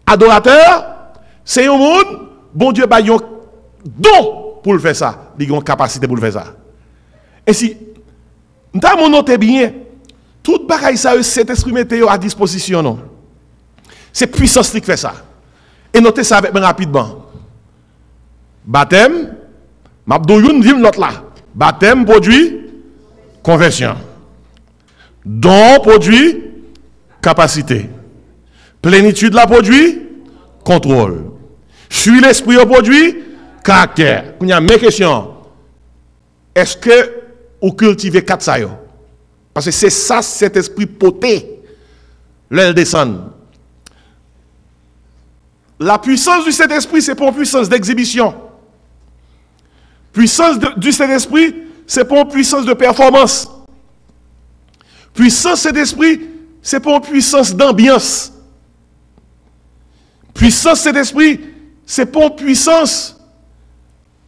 adorateur, c'est un monde, bon Dieu, il a un don pour le faire ça. Il a une capacité pour le faire ça. Et si, nous avons noté bien, tout bagaille ça, cet esprit mettez à disposition. Non? C'est puissance qui fait ça. Et notez ça avec moi rapidement. Baptême, Mabdouyoun dit l'autre là. Baptême produit conversion. Don produit capacité. Plénitude la produit contrôle. Fuit l'esprit au produit caractère. Il y a mes questions. Est-ce que vous cultivez 4 ça? Parce que c'est ça, cet esprit poté. L'aile descend. La puissance du Saint-Esprit, c'est pas une puissance d'exhibition. Puissance du Saint-Esprit, c'est pas une puissance de performance. Puissance Saint-Esprit, c'est pas une puissance d'ambiance. Puissance Saint-Esprit, c'est pas une puissance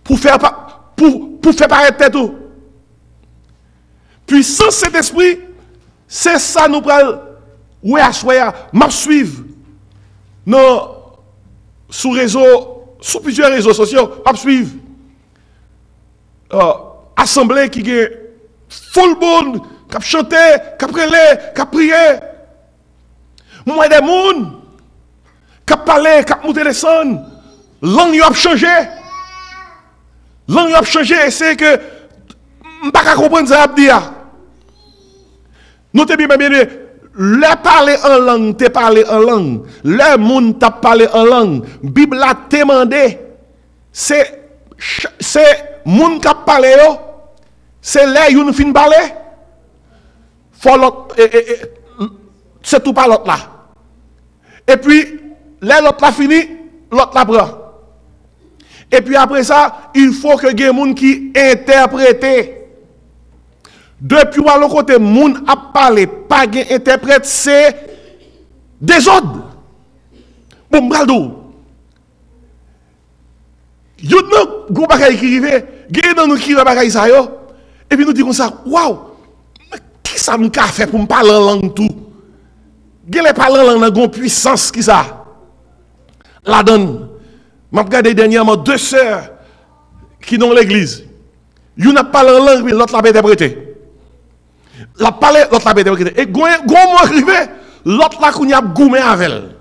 pour faire paraître tête. Puissance Saint-Esprit, c'est ça nous prenons. Oui, à soya, m'a suivre. Non, sous plusieurs réseaux sociaux, m'a suivre. Assemblée qui est full bonne, qui a chanté, qui a prélé, qui a prié. Moi, des gens qui a parlé, qui a monté les sons. Langue a changé. Langue a changé, et c'est que je ne peux pas comprendre ça. Notez bien, le parler en langue, te parler en langue. Le monde t'a parlé en langue. Bible a demandé. C'est monde qui a parlé. C'est là une fin parler. C'est tout par l'autre là. Et puis, l'autre l'a fini, l'autre la prend. Et puis après ça, il faut que des gens qui interprètent. Depuis à l'autre côté, moun a parlé, pas gen interprète, c'est désordre. Bon, brado. Yon nan gros bagay qui rive, gen nan nou qui rive bagay sa yo, et puis nous disons ça, waouh, qui ça m'a fait pour me parler en langue tout? Gen les parler en langue, gon puissance qui ça? La donne. M'a regardé dernièrement 2 sœurs qui dans l'église. Yon a parlé en langue, l'autre l'a interprété. La parlé, l'autre l'a interprété. Et gon mot arrivé, l'autre l'a kounya goumé avec elle.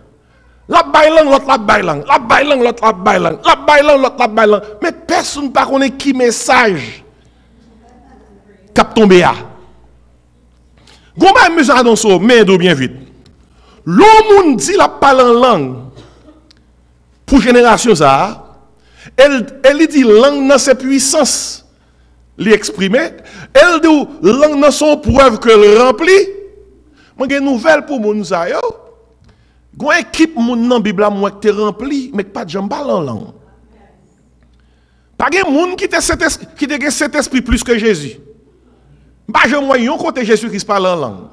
La bailang, l'autre la bailang. La bailang, l'autre la bailang. La bailang, l'autre la bailang. Mais personne ne connaît qui message cap tombé à. Goma monsieur Adonso, mais bien vite. L'homme dit la parle en langue. Pour génération ça, elle dit langue dans ses puissances. L'exprimer. Elle dit langue dans son preuve que le remplit. Moi j'ai une nouvelle pour moun ça yo. Gon équipe moun nan Bible moi qui te rempli mais pas de jambe en langue. Pas gen moun qui te cet esprit plus que Jésus. Pas je moyen côté Jésus qui parle en langue.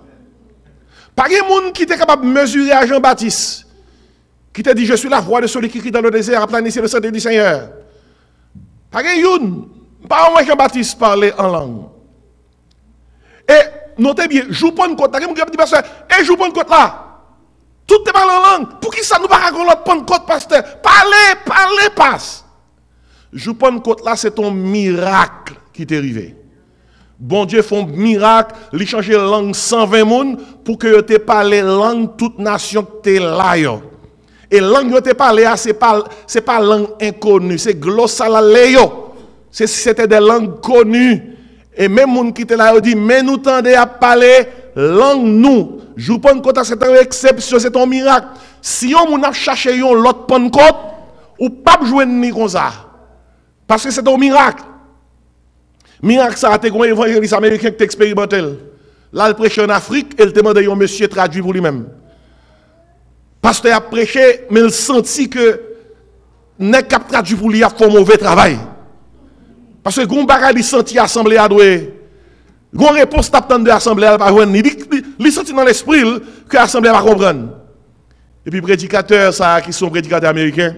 Pas gen moun qui était capable de mesurer à Jean-Baptiste qui te dit je suis la voix de celui qui crie dans le désert à planifier le sentier du Seigneur. Pas gen youn, pas moi Jean-Baptiste parler en langue. Et notez bien, joue pas une côte, ta gen moun qui pasteur, et joue pas une côte là. Tout est parlé en langue. Pour qui ça nous pas raconter l'autre Pentecôte, pasteur? Parlez, passe. Je Pentecôte là, c'est ton miracle qui t'est arrivé. Bon Dieu fait un miracle, il change la langue 120 personnes pour que tu parlé langue toute nation que tu es là. Et langue que tu parlé, c'est pas langue inconnue, c'est glossalaléo. C'était des langues connues. Et même les gens qui étaient là, dit, mais nous tendez à parler langue nous. Je vous prends compte, c'est une exception, c'est un miracle. Si on a cherché l'autre Pentecôte, ou pas jouer ni comme ça. Parce que c'est un miracle. Miracle, ça a été un évangéliste américain qui expérimenté. Là, il prêchait en Afrique, et il demandait à un monsieur traduit pour lui-même. Pasteur a prêché, mais il sentit que n'est qu'à traduire pour lui a fait un mauvais travail. Parce que gon bagay il senti assemblée à doué. Gon réponse t'attend de assemblée à pas joindre. Il senti dans l'esprit que l'assemblée va comprendre. Et puis prédicateurs ça qui sont prédicateurs américains,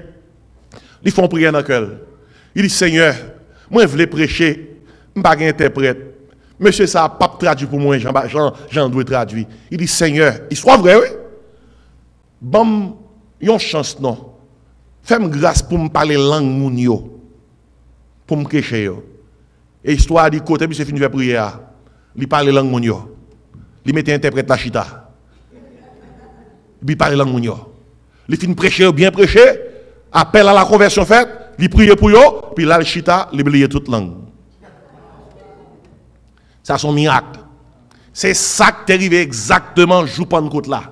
ils font prière dans le cœur. Il dit Seigneur, moi je veux prêcher, je pas interprète. Monsieur ça pas traduit pour moi, Jean doit traduire. Il dit Seigneur, il soit vrai oui. Bon, yon chance non. Fais-moi grâce pour me parler langue moun yo. Pour me cacher yo. Et histoire dit côté puis c'est fini de prière. Il parle langue moun yo. Il mettait interprète la chita. Il parle langue moun yo. Il fin prêcher bien prêcher, appel à la conversion faite, il prie pour yo, puis là le chita, il oublier toute langue. Ça son miracle. C'est ça qui est arrivé exactement jour Pentecôte là.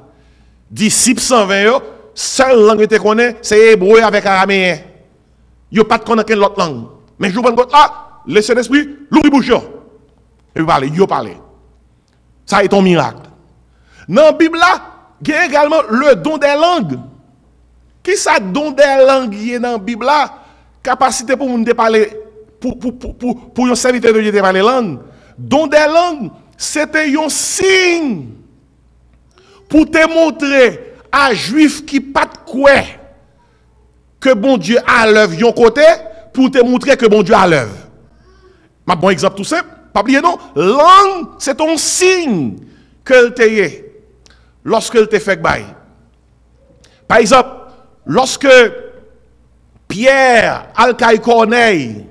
Disciples 120 yo, seule langue que connaît, c'est hébreu avec araméen. Yo pas de connaître l'autre langue. Mais je vous là, le Saint-Esprit, l'ouvre bouche. Et vous parlez, yo parlez. Ça est un miracle. Dans la Bible, il y a également le don des langues. Qui ça don des langues qui est dans la Bible là? Capacité pour nous parler, pour un serviteur de Dieu de parler langue. Don des langues, c'était un signe pour te montrer à juif qui pas de quoi que bon Dieu a l'œuvre yon côté. Pour te montrer que bon Dieu a l'œuvre. Un bon exemple tout simple, pas oublier non, langue c'est ton signe que te y lorsque te fait bail. Par exemple, lorsque Pierre Alcaï Corneille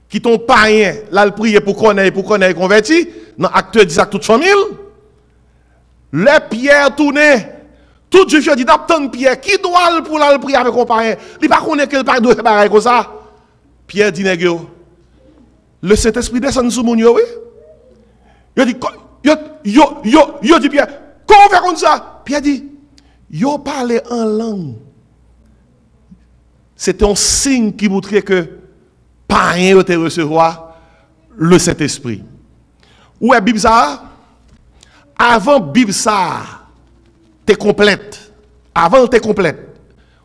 qui ton païen là le prier pour Corneille converti dans acte 10 avec toute famille, le Pierre tourné tout juif dit d'attendre Pierre qui doit pour la prier avec son païen, il pas connaît que pas doit faire comme ça. Pierre dit nègre, le Saint-Esprit descend sur mon yo, oui. Il dit, yo dit Pierre, comment on fait comme ça? Pierre dit, yo parle en langue. C'est un signe qui montrait que pas rien te recevoir le Saint-Esprit. Où est Bible ça? Avant Bible ça, t'es complète. Avant t'es complète.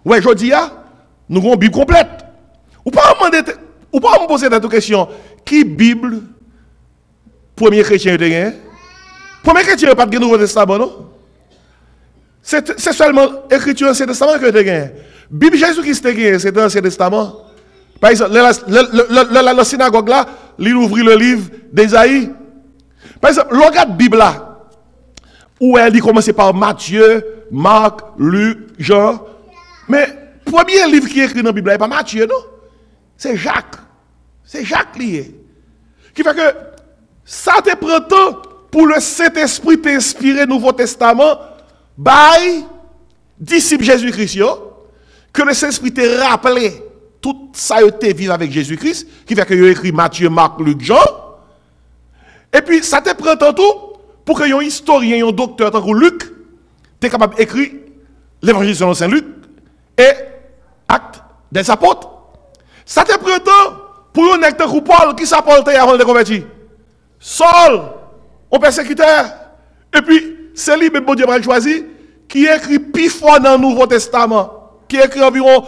Ouais, je dis, nous avons une Bible complète. Ou pas me poser cette question. Qui Bible, premier chrétien de gagné? Premier chrétien n'a pas de Nouveau Testament, non? C'est seulement l'écriture de l'Ancien Testament que tu gagné. Bible Jésus-Christ a gagné, c'est dans l'Ancien Testament. Par exemple, la synagogue là, il ouvre le livre d'Ésaïe. Par exemple, regarde la Bible là, où elle dit commencer par Matthieu, Marc, Luc, Jean. Mais le premier livre qui est écrit dans la Bible, n'est pas Matthieu, non? C'est Jacques. C'est Jacques lié. Qui fait que ça te prend temps pour le Saint-Esprit t'inspirer Nouveau Testament, by disciple Jésus-Christ, que le Saint-Esprit t'a rappelé tout ça te vivre avec Jésus-Christ, qui fait que il écrit Matthieu, Marc, Luc, Jean. Et puis ça te prend temps tout pour que un historien, un docteur, tant que Luc, t'es capable d'écrire l'évangile selon Saint Luc et acte des apôtres. Ça te prend temps pour un acteur ou Paul qui s'appelle avant de convertir. Saul, un persécuteur. Et puis, c'est lui, bon Dieu m'a choisi, qui écrit plus fort dans le Nouveau Testament, qui écrit environ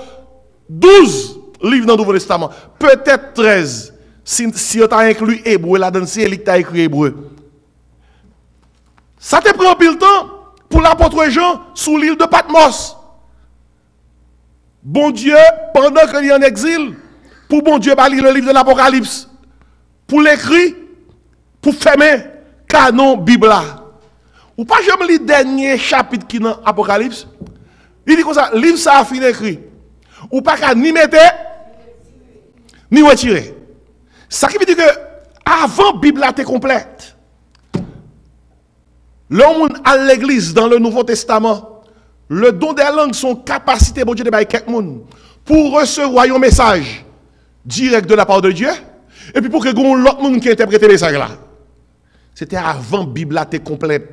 12 livres dans le Nouveau Testament, peut-être 13, si on a inclus hébreu là-dedans, c'est lui qui a écrit hébreu. Ça te prend un peu le temps pour l'apôtre Jean sous l'île de Patmos. Bon Dieu, pendant qu'il est en exil, pour bon Dieu, lire le livre de l'Apocalypse, pour l'écrire, pour fermer canon Bible. Ou pas jamais le dernier chapitre qui est dans l'Apocalypse. Il dit comme ça, livre ça a fini écrit. Ou pas qu'à ni mettre, ni retirer. Ça qui veut dire que avant la Bible était complète. L'homme à l'église dans le Nouveau Testament, le don des langues, son capacité, bon Dieu, de quelqu'un pour recevoir un message direct de la part de Dieu, et puis pour que l'autre monde qui interprète le message là. C'était avant la Bible était complète.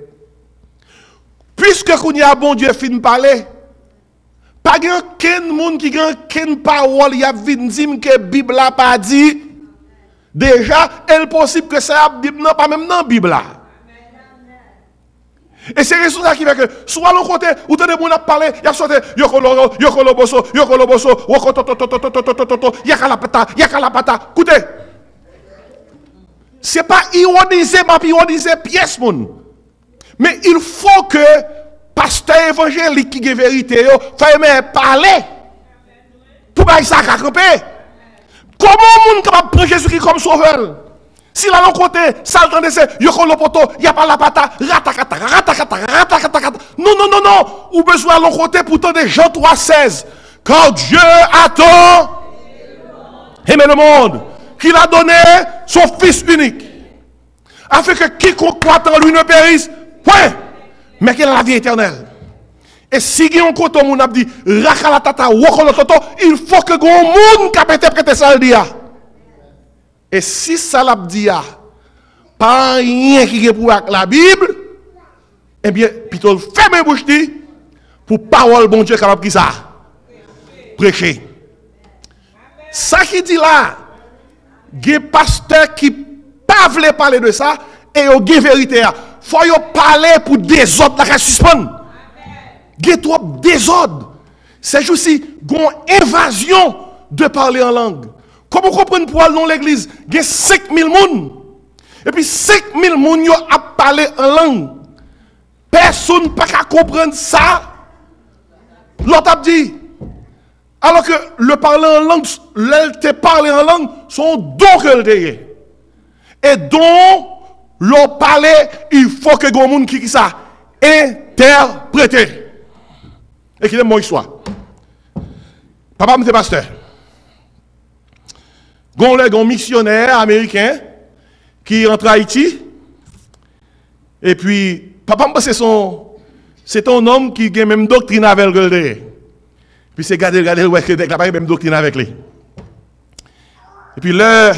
Puisque qu'on y a bon Dieu fin parler, pas aucun monde qui a aucune parole, y a dit que la Bible n'a pas dit. Déjà, il est possible que ça n'a pas même dans la Bible là. Et c'est raison ça qui fait que soit l'autre côté où tu as parlé, il y a sauté yokoloboso, yakalapata. Écoutez, c'est pas ironiser, mais ironiser pièce mon. Mais il faut que pasteur évangélique qui est vérité, fasse parler pour que ça camper. Comment on peut prendre Jésus-Christ comme sauveur? Si là l'autre côté, ça entend c'est yokolopoto, y a pas la pata, ratakata. Non. Ou besoin à l'autre côté pour tendre Jean 3,16. Car Dieu a tant aimé le monde qu'il a donné son Fils unique, afin que quiconque croit en lui ne périsse point, mais qu'il a la vie éternelle. Et si il y a un côté où on a dit rakalatata, wokolototo, il faut que le monde qui a interprété ça le dit. Et si ça l'a dit, pas rien qui est pour la Bible, eh bien, plutôt fermez bouche pour parole bon Dieu capable de ça. Prêcher. Ça qui dit là, il y a des pasteurs qui ne veulent pas parler de ça, et il y a des vérités. Il faut parler pour désordre la suspendre. Il y a trop désordre. C'est juste une invasion de parler en langue. Comment vous comprenez pour aller dans l'église? Il y a 5000 personnes. Et puis 5000 personnes ont parlé en langue. Personne ne peut pas comprendre ça. L'autre a dit. Alors que le parler en langue, le parler en langue, sont dons que le et dont le parler, il faut que les gens qui ça interpréter. Et qui est mon histoire. Papa me dit pasteur. Un missionnaire américain qui rentre à Haïti. Et puis, papa me pense c'est un homme qui a la même doctrine avec lui. Puis c'est garder, ouais, que la même doctrine avec lui. Et puis le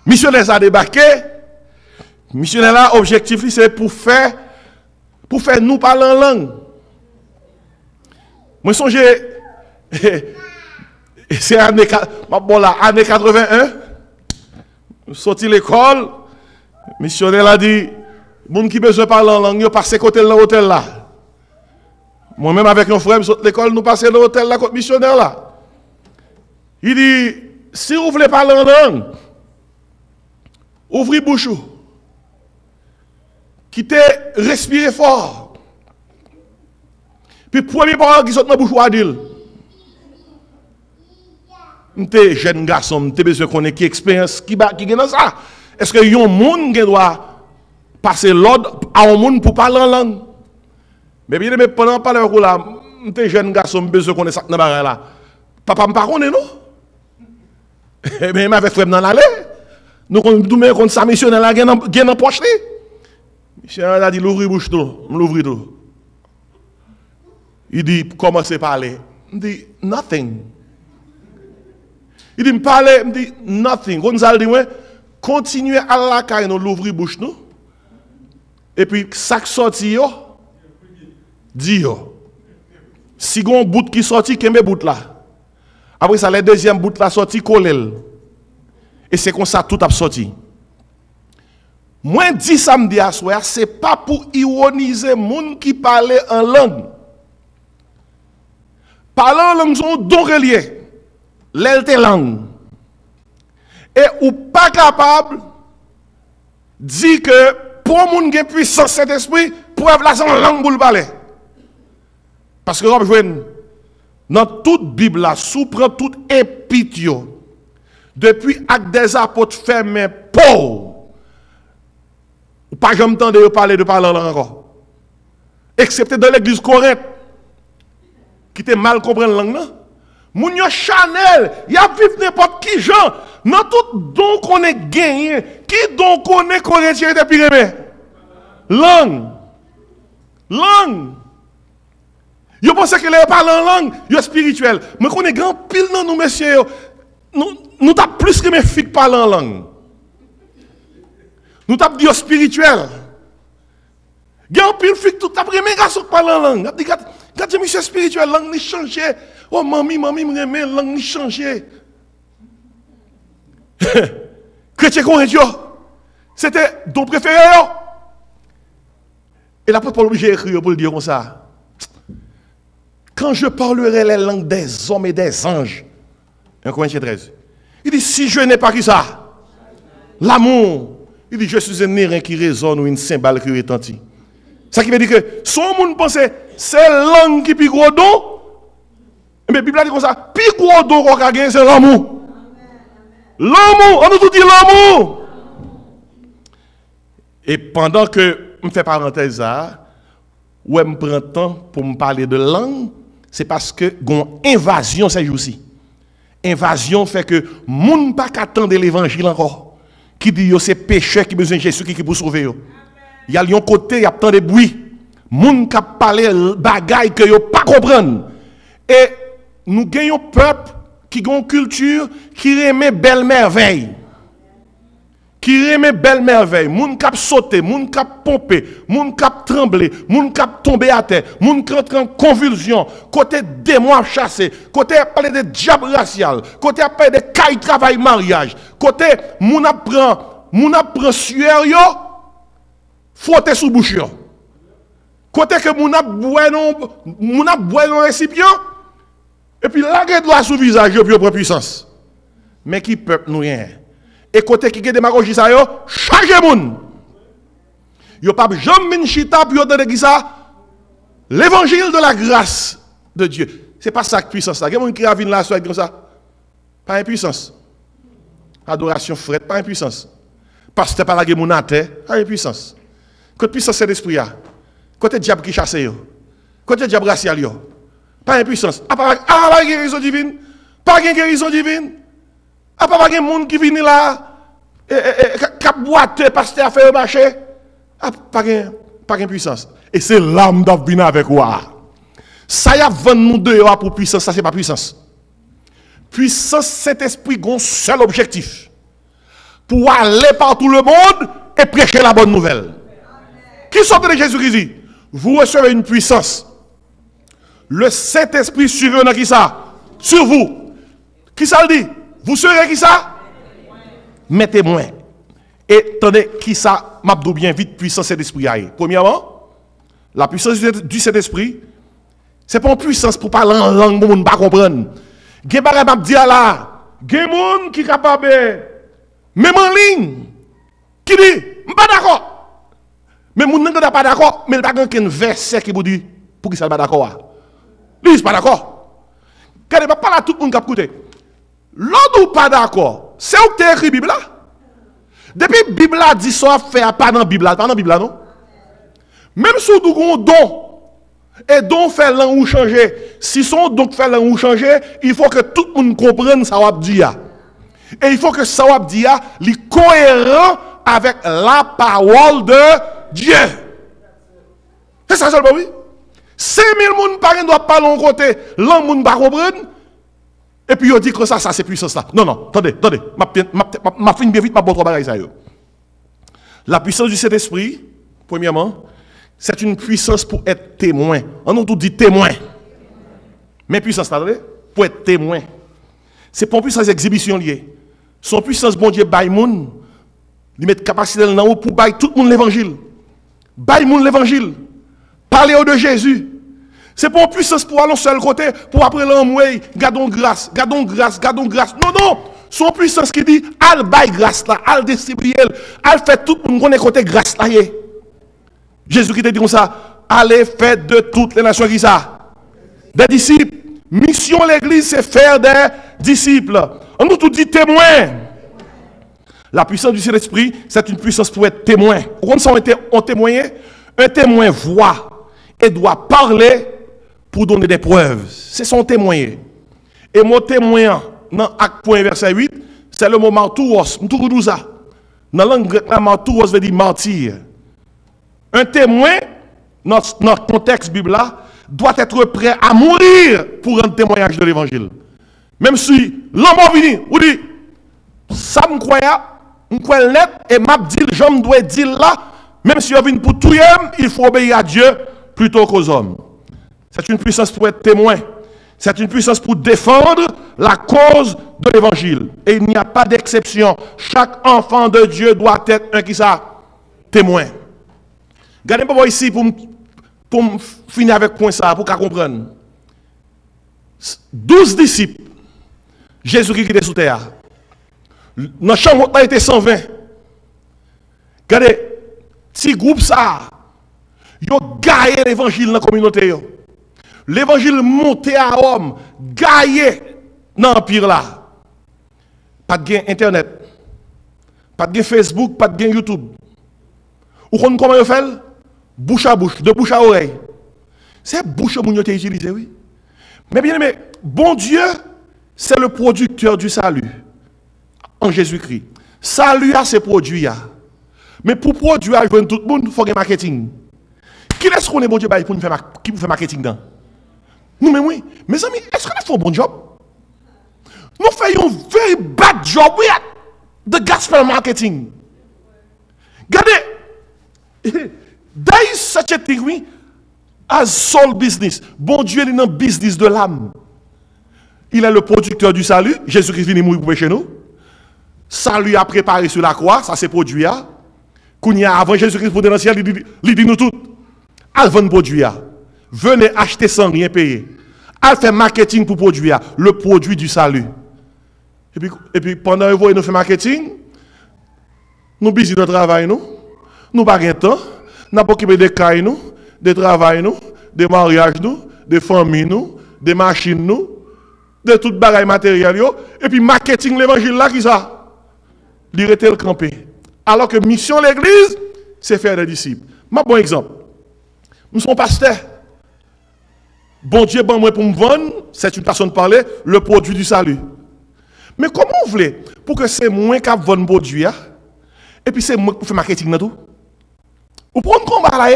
missionnaire a débarqué. Le missionnaire là, objectif, c'est pour faire nous parler en langue. Moi, songe, c'est année 81, sorti l'école, le missionnaire a dit, les gens qui besoin parler en langue, ils passent côté de l'hôtel là. Moi-même avec un frère, je saute l'école, nous passons dans l'hôtel, la côte missionnaire là. Il dit, si vous voulez parler en langue, ouvrez bouche. Quittez, respirez fort. Puis premier parole qui saute dans la bouche, ou dire. M'te jeune garçon, m'te besoin qu'on ait qui expérience qui gagne dans ça. Est-ce que yon monde qui doit passer l'ordre à un monde pour parler en langue? Mais bien mais pendant parler là, m'te jeune garçon, besoin qu'on ait ça dans bagarre là. Papa m'pa connaît non? Eh bien avec frère dans l'allée. Nous qu'on ça missionnaire là gagne dans poche li. Monsieur a dit l'ouvrir bouche tout, l'ouvrir tout. Il dit commencez à parler. Il dit nothing. Il dit, me parler, me dit, nothing. Gonzalo dit, ouais, continuez à la caille, nous l'ouvrir bouche, nous. Et puis, ça qui sorti, yo, dit, yo. Si gon bout qui sorti, kembe bout là. Après ça, le deuxième bout là sorti, collel. Et c'est comme ça, tout a sorti. Moi, dit samedi à soir, c'est pas pour ironiser moun qui parle en langue. Parler en langue, sont don relié. L'elte langue. Et ou pas capable dire que pour moun gen puissance cet esprit, preuve la son langue pour le parler. Parce que dans toute Bible là, sous prend toute épitio, depuis Actes des Apôtres fermé pauvre, ou pas jamais entendu parler de parler en langue encore. Excepté dans l'église Corinthe, qui était mal comprendre la langue non? Moun yo Chanel, y a vivre n'importe qui gens, dans tout don qu'on est gagné, qui don qu'on est corétien depuis remé? Langue. Langue. Yo pense que les parlent en langue, yo spirituel. Mais qu'on est grand pile dans nous messieurs, nous t'a plus que mes filles parlent en langue. Nous t'a dit spirituel. Grand pile filles tout après mes garçons parlent en langue. Quand je monsieur spirituel, langue ni changé. Oh, mamie, me remet, langue ni changé. Chrétien corétien, c'était ton préféré. Et l'apôtre Paul obligé d'écrire pour le dire comme ça. Quand je parlerai les langues des hommes et des anges, 1 Corinthiens 13, il dit, si je n'ai pas qui ça, l'amour, il dit, je suis un airain qui résonne ou une cymbale qui retentit. Ça qui veut dire que, son monde pense, c'est langue qui est plus gros don. Mais la Bible dit comme ça, plus gros don qu'on a gagné, c'est l'amour. L'amour, on nous tout dit l'amour. Et pendant que je fais parenthèse là, où je prends temps pour me parler de langue, c'est parce que gon invasion ces jours-ci. Invasion fait que moun pas qu'attendre l'évangile encore. Qui dit yo c'est pécheur qui besoin de Jésus qui pour sauver yo. Il y a un côté, il y a tant de bruit. Moun qui parler bagaille que yo pas comprendre. Et nous gagnons peuple qui a une culture qui remet belle merveille. Qui remet belle merveille. Moun kap sauter, moun kap pomper, moun kap trembler, moun kap tomber à terre, moun qui entre en convulsion, côté démon chassé, côté parler de diable racial, côté parler de caille travail mariage, côté moun apprend sueur yo, frotter sous bouche yo. Côté que moun ap boire non récipient, et puis la gueule doit sous visage yo puis prend puissance. Mais qui peuple nous rien. Et côté qui est démagogie ça yo, chargez moun. Yo pas jamais chita puis yo dans ça l'évangile de la grâce de Dieu. C'est pas ça que puissance là. Il y a des gens qui viennent là soit comme ça. Pas impuissance. Adoration frette, pas impuissance. Parce que pas la gueule à terre, pas impuissance. Côté puissance c'est l'esprit là. Côté diable qui chasse yo. Côté diable racial yo. Pas impuissance. Pas guérison divine. Pas guérison divine. Pas de monde qui vient là, qui a boité parce que a fait le marché. Pas de puissance. Et c'est l'âme qui vient avec moi. Ça y a 20 nous dehors pour puissance, ça c'est pas puissance. Puissance, cet esprit a un seul objectif. Pour aller par tout le monde et prêcher la bonne nouvelle. Qui sort de Jésus-Christ? Vous recevez une puissance. Le Saint-Esprit survient qui ça? Sur vous. Qui ça le dit? Vous serez qui ça? Mes témoins. Et attendez, qui ça? M'abdou bien vite, puissance de l'esprit. Premièrement, la puissance du Saint-Esprit, C'est pas une puissance pour parler en langue pour ne pas comprendre. Gen bagay m'a dit là, gen moun qui capable même en ligne qui dit pas d'accord. Mais moun nan pas d'accord, mais il pas aucun verset qui vous dit pour qui ça pas d'accord. Lui pas d'accord. Quand pas parler à tout le monde qui écoute. L'autre ou pas d'accord, c'est où tu écrit Bible là. Depuis Bible a dit ça faire pas dans Bible, pas dans Bible non. Même si vous avez un don et don fait langue ou changer, si son don fait langue ou changer, il faut que tout le monde comprenne ça va dire. Et il faut que ça va dire est cohérent avec la parole de Dieu. C'est ça seulement oui. 5000 personnes par exemple doivent parler en côté, langue monde pas comprendre. Et puis, on dit que ça c'est puissance là. Non, non, attendez, ma fin bien vite, ma bonne travail ça. La puissance du Saint-Esprit, premièrement, c'est une puissance pour être témoin. On nous tout dit témoin. Mais puissance là, pour être témoin. C'est pas une puissance d'exhibition liée. Son puissance, bon Dieu, bail moun, il met capacité dans haut pour bail tout le monde l'évangile. Bail moun l'évangile. Parler de Jésus. C'est pas une puissance pour aller au seul côté, pour après l'envoyer, gardons grâce. Non, non. Son puissance qui dit, al bail grâce là, al distribuer, al fait tout le monde connaît côté grâce là. Jésus qui te dit comme ça, allez faire de toutes les nations qui ça. Des disciples. Mission l'église, c'est faire des disciples. On nous tout dit témoin. La puissance du Saint-Esprit, c'est une puissance pour être témoin. Quand on témoigne, un témoin voit et doit parler pour donner des preuves. C'est son témoin. Et mon témoin, dans Acte point verset 8, c'est le mot martouros. Dans la langue grecque, martouros veut dire martyr. Un témoin, dans le contexte biblique, doit être prêt à mourir pour rendre témoignage de l'évangile. Même si l'homme vient, ou dit, ça me croit net, et m'a dit, j'aime dois dire là, même si on vient pour tout, il faut obéir à Dieu plutôt qu'aux hommes. C'est une puissance pour être témoin. C'est une puissance pour défendre la cause de l'évangile. Et il n'y a pas d'exception. Chaque enfant de Dieu doit être un qui ça témoin. Regardez-moi ici pour finir avec point ça, pour qu'on comprenne. 12 disciples. Jésus qui était sous terre. Dans la chambre, il était 120. Regardez, petit groupe ça. Ils ont gagné l'évangile dans la communauté. L'évangile monté à Rome, gagné dans l'empire là. Pas de gain internet, pas de gain Facebook, pas de gain YouTube. Ou comment ils font? Bouche à bouche, de bouche à oreille. C'est bouche à bouche qui est utilisé, oui. Mais bien aimé, bon Dieu, c'est le producteur du salut en Jésus-Christ. Salut à ses produits. Mais pour produire à tout le monde, il faut un marketing. Qui est-ce qu'on est bon Dieu pour faire marketing dans? Nous, mais oui. Mes amis, est-ce qu'on a fait un bon job? Nous faisons un very bad job de gospel marketing. Regardez, there is such a thing, oui, as soul business. Bon Dieu est dans le business de l'âme. Il est le producteur du salut. Jésus-Christ vient mourir pour chez nous. Salut a préparé sur la croix, ça c'est produit. Avant Jésus-Christ pour dans le ciel, il dit nous tous. Avant produit. Venez acheter sans rien payer. Elle fait marketing pour produire le produit du salut. Et puis pendant que nous faisons marketing, nous busy de travail, nous n'avons pas de temps, nous n'avons pas de cailles, de travail, de mariage, de famille, de machines, de tout bagaille matériel. Et puis marketing l'évangile là, qui ça? L'irriter le campé. Alors que mission l'église, c'est faire des disciples. Un bon exemple. Nous sommes pasteurs. Bon Dieu, bon moi pour me vendre, c'est une personne parler, le produit du salut. Mais comment vous voulez pour que c'est moi qui vend le produit, et puis c'est moi qui fais marketing dans tout? Vous prenez combat là,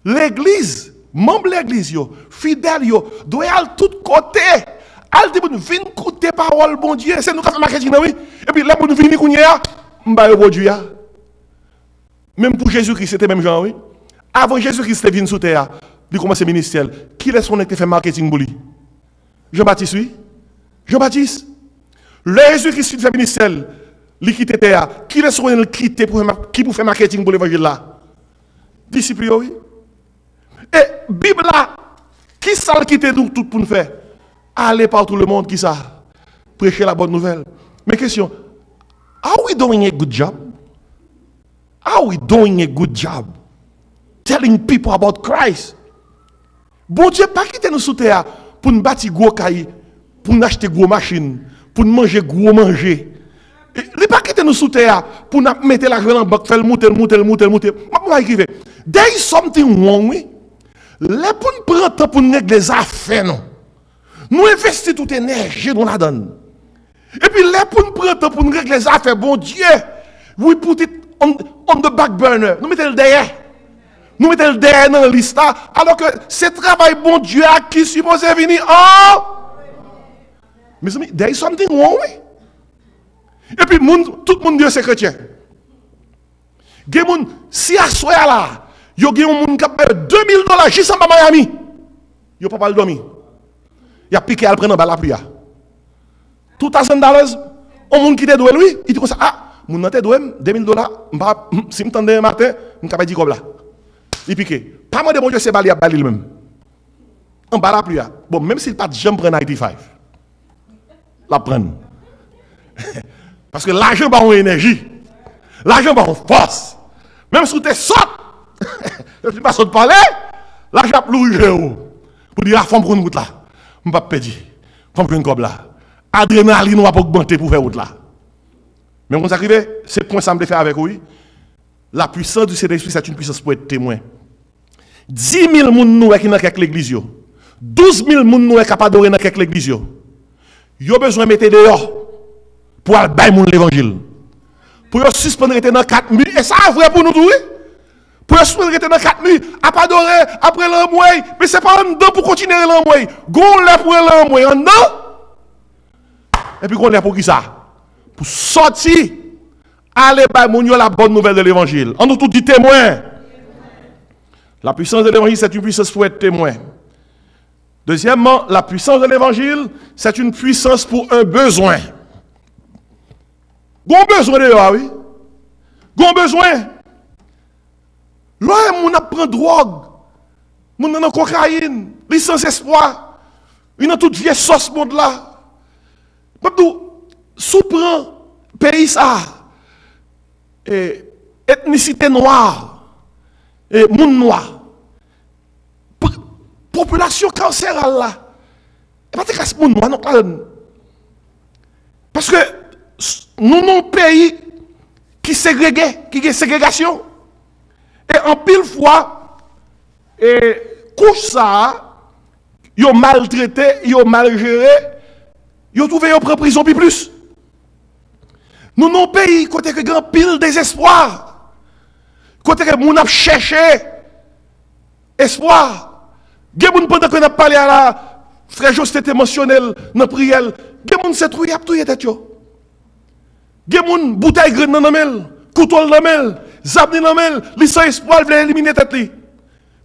l'église, membre de l'église, fidèle, doit aller de tous côtés. Elle dit, venez écouter parole, bon Dieu, c'est nous qui faisons marketing, oui. Et puis là, pour nous venir, on va le produit. Même pour Jésus-Christ, c'était même genre, oui. Avant Jésus-Christ, était venu sous terre. Il commence le ministère. Qui est-ce qu'on a fait marketing pour lui? Jean-Baptiste, oui. Jean-Baptiste. Le Jésus-Christ fait ministère. Il quitte terre. Qui est-ce qu'on a quitté pour faire marketing pour l'évangile là? Disciple, oui. Et Bible là, Qui ça le quitte nous tout pour nous faire? Aller par tout le monde, qui ça? Prêcher la bonne nouvelle. Mais question, are we doing a good job? Are we doing a good job? Telling people about Christ. Bon Dieu, pas quitter nous sous terre pour nous bâtir gros cailles, pour nous acheter gros machines, pour nous manger gros manger. Il pas quitter nous sous terre pour nous mettre l'argent dans la banque, faire le monter. There is something wrong, oui. Les pour nous prendre temps pour nous régler les affaires, non. Nous investissons toute énergie dans la donne. Et puis les pour nous prendre temps pour nous régler les affaires, bon Dieu, we put it on the back burner. Nous mettons le derrière. Nous mettons le derrière dans la liste, alors que ce travail, bon Dieu, à qui supposé venir. Oh! Mes amis, there is something wrong, oui. Et puis, tout le monde dit c'est chrétien. Si à soi là, il y a un monde qui a payé $2000 juste en Miami, il n'y a pas le dormir. Il a piqué à le prendre dans la pluie. Tout à $100, un monde qui te doit lui, il dit comme ça, ah, mon nan te doit $2000, si je m'entends un matin, je ne peux pas dire comme là. Il piqué. Pas moi de bon Dieu, c'est bali à bali lui-même. En bas la pluie. Bon, même s'il pas de jambe prendre 95, la prendre. Parce que l'argent va en énergie. L'argent va en force. Même si tu es saute, tu ne pas saute parler, l'argent plus rouge. Pour dire, ah, faut prendre une route là. Je ne vais pas perdre. Faut prendre une cob là. Adrénaline va pas augmenter pour faire route là. Mais quand ça arrive, c'est le point que ça me fait avec vous. La puissance du Saint-Esprit, c'est une puissance pour être témoin. 10 000 personnes nous qui dans quelques l'église. 12 000 personnes nous qui capable d'adorer dans quelques l'église. Ils ont besoin de mettre dehors pour aller bailler l'évangile. Pour suspendre dans 4 nuits. Et ça, c'est vrai pour nous tous. Pour suspendre dans 4 nuits, à adorer après l'envoyer. Mais ce n'est pas un don pour continuer l'envoyer. Gon là pour l'envoyer. Un don. Et puis, on est pour qui ça? Pour sortir. Allez, bailler la bonne nouvelle de l'évangile. On nous tous dit témoin. La puissance de l'évangile, c'est une puissance pour être témoin. Deuxièmement, la puissance de l'évangile, c'est une puissance pour un besoin. Gon besoin de oui. Gon besoin. Là, on apprend drogue. On a cocaïne, licence espoir. Il a toute vieille sauce monde là. Sous-prend pays ça. Et ethnicité noire. Et monde noir. Population carcérale là. Et pas que ce monde noir non. Parce que nous avons un pays qui ségrègue, qui a ségrégation. Et en pile fois, et couche ça, ils ont maltraité, ils ont mal géré, ils ont trouvé en prison plus. Nous avons un pays côté que grand pile désespoir. Côté que nous avons cherché espoir. Pendant que nous avons parlé à la fragilité émotionnelle, dans la prière, nous s'est trouvé à tout y tête. Gen bouteille graine dans mel, couteau dans mel, zabni dans mel, li sans espoir veut éliminer tête li.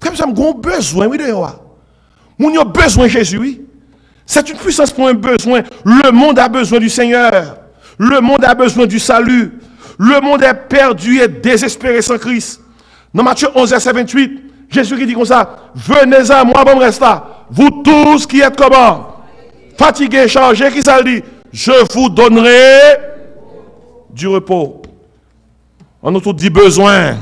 Comme ça m'gon besoin oui de yo. Moun yo besoin de Jésus oui. C'est une puissance pour un besoin. Le monde a besoin du Seigneur. Le monde a besoin du salut. Le monde est perdu et désespéré sans Christ. Dans Matthieu 11 verset 28, Jésus qui dit comme ça, venez à moi bon reste là, vous tous qui êtes comment fatigués, chargés, qui ça dit, je vous donnerai du repos. On a tout dit besoin.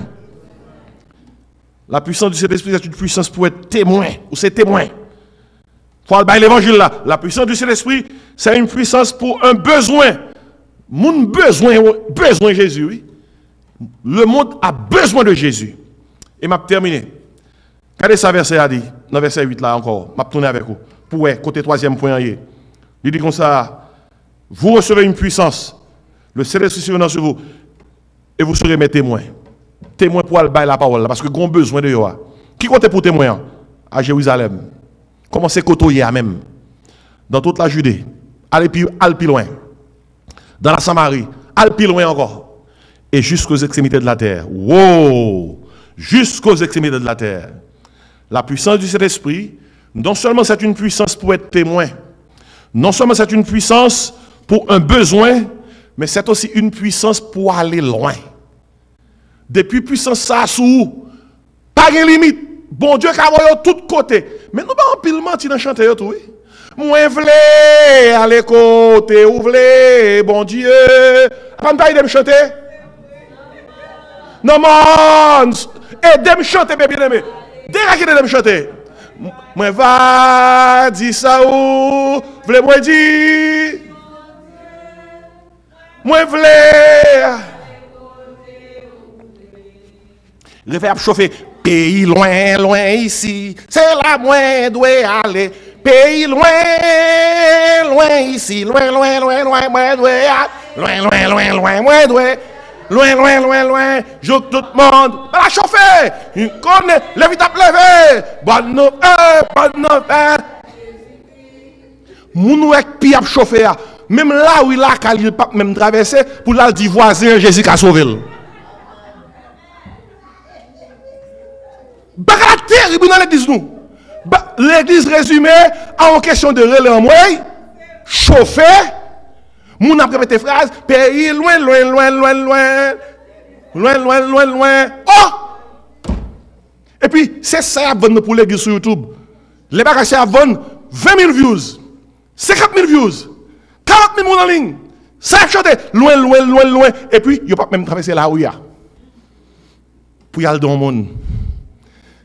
La puissance du Saint-Esprit, c'est une puissance pour être témoin. Ou c'est témoin. Il faut aller l'évangile là. La puissance du Saint-Esprit, c'est une puissance pour un besoin. Mon besoin de Jésus, oui. Le monde a besoin de Jésus. Et m'a terminé. Regardez ça verset a dit, dans verset 8 là encore. M'a tourné avec vous. Pour côté troisième point. Il dit comme ça, vous recevez une puissance. Le Saint-Esprit sera sur vous. Et vous serez mes témoins. Témoins pour aller bailler la parole. Parce que vous avez besoin de vous. Qui compte pour témoin? À Jérusalem. Commencez à côtoyer à même. Dans toute la Judée. Allez plus loin. Dans la Samarie. Allez plus loin encore. Et jusqu'aux extrémités de la terre. Wow! Jusqu'aux extrémités de la terre. La puissance du Saint-Esprit, non seulement c'est une puissance pour être témoin. Non seulement c'est une puissance pour un besoin, mais c'est aussi une puissance pour aller loin. Depuis puissance ça sous, pas de limite. bon Dieu ka voyo tout côté. Mais nous pas en pile menti dans chanter tout oui. Moi vle aller côté ou vle bon Dieu. Pas de me chanter. Non man, aidez me chanter bien aimé. Déjà de me chanter. Moi va dire ça ou vle moi dire. Moi vle réveil à chauffer. Pays loin, loin ici, c'est là moi dois aller. Pays loin, loin ici, loin, loin, loin, loin, moi dois aller. Loin, loin, loin, loin, moi dois. Loin, loin, loin, loin, je tout le monde. La chauffer, il connaît, le vite à lever. Bonne nouvelle. Moun ek pi ap chauffer. Même là où il a qu'à pas même traverser pour la dire voisin Jésus qui a sauvé. Bagala terrible dans l'église nous. L'église résumée en question de relais en moi, chauffer, moun a répété phrase, pays loin, loin, loin, loin, loin, loin, loin, loin, loin. Oh! Et puis, c'est ça pour l'église sur YouTube. Les bagages à vendre 20 000 views, 50 000 views, 40 000 moun en ligne. Ça a chanté loin, loin, loin, loin. Et puis, il n'y a pas même traversé là où il y a. Pour y aller dans le monde.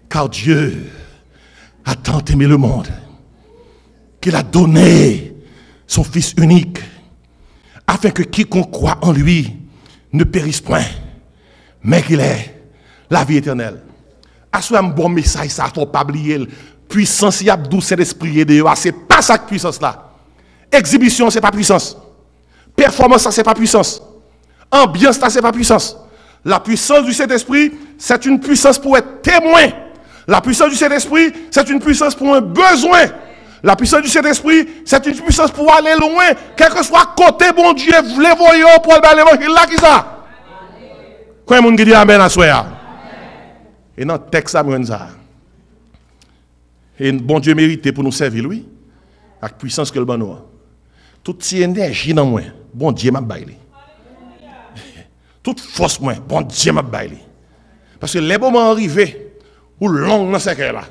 Car Dieu a tant aimé le monde qu'il a donné son Fils unique afin que quiconque croit en lui ne périsse point, mais qu'il ait la vie éternelle. À ce un bon message, ça ne faut pas oublier. Puissance, il y a douce l'esprit de Dieu. Ce n'est pas ça que puissance là. Exhibition, ce n'est pas puissance. Performance, ça, ce n'est pas puissance. Ambiance, ça, ce n'est pas puissance. La puissance du Saint-Esprit, c'est une puissance pour être témoin. La puissance du Saint-Esprit, c'est une puissance pour un besoin. La puissance du Saint-Esprit, c'est une puissance pour aller loin. Quel que soit côté, bon Dieu, vous les voyez pour aller l'évangile là, qui ça? Quand il y a qui dit Amen à soi. Et dans le texte, ça me ça. Et bon Dieu mérite pour nous servir, lui, avec puissance que le bon nous. Toute énergie dans moi, bon Dieu m'a baillé. Toute force, moi, bon Dieu m'a baillé. Parce que les moments arrivés, ou long dans ce là.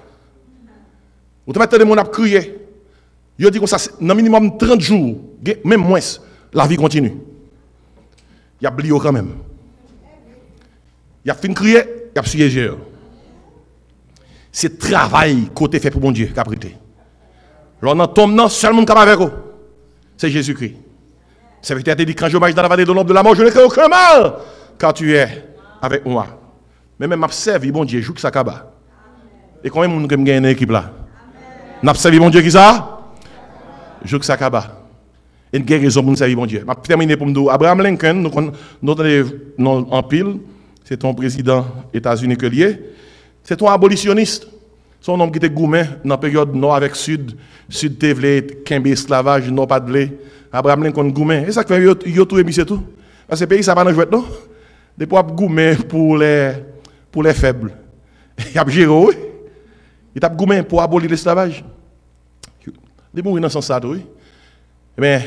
Vous te mettez des gens à crier. Yo dit comme ça, dans minimum 30 jours, même moins, la vie continue. Il y a blio quand même. Il y a fin crier, il y a siégé. C'est travail côté fait pour mon Dieu qu'a prêté. L'on tombe dans seul monde capable avec vous. C'est Jésus-Christ. C'est vrai que tu as dit quand je marche dans la vallée de l'ombre de la mort, je ne crains aucun mal quand tu es avec moi. Mais même m'observe bon Dieu, joue que ça kaba. Et quand même, on gagne une équipe là. N'observe bon Dieu qui ça? Joue que ça kaba. Et une guérison pour nous servir bon Dieu. Je vais terminer pour me dire, Abraham Lincoln, nous en pile, c'est ton président des États-Unis que lié. C'est ton abolitionniste. Son homme qui était gourmet dans la période nord avec sud. Sud te vle, kembe esclavage, nord pas de vle. Abraham Lincoln gourmet. Et ça fait yo tout et c'est tout. Parce que le pays ça va dans jouet non. Des fois gourmet pour les faibles. Il a géré. Il a gourmet pour abolir l'esclavage. Il mourir dans ce sens oui. Mais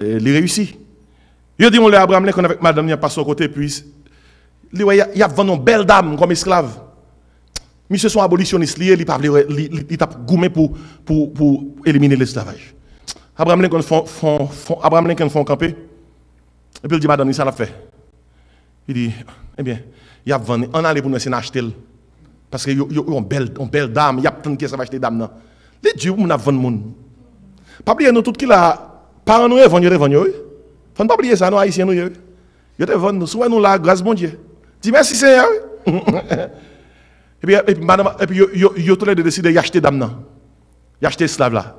il réussit. Il dit on le Abraham Lincoln avec madame il passe au côté puis il y a vendu une belle dame comme esclave. Monsieur son abolitionniste lié, il a gourmet pour éliminer l'esclavage. Abraham Lincoln font camper. Et puis il dit madame ça l'a fait. Il dit eh bien, il a vendu on allait pour nous acheter parce que y a une belle dame, il y a tant qui ça va acheter dame là. Les dieux on a vendre monde. Pas oublier nous tout qui là parents nous vendre. Faut pas oublier ça nous haïtiens nous. Yo te vendre soit nous la grâce bon Dieu. Dis merci Seigneur. Et puis yo tous les deux décidé d'acheter dame là. D'acheter esclave là.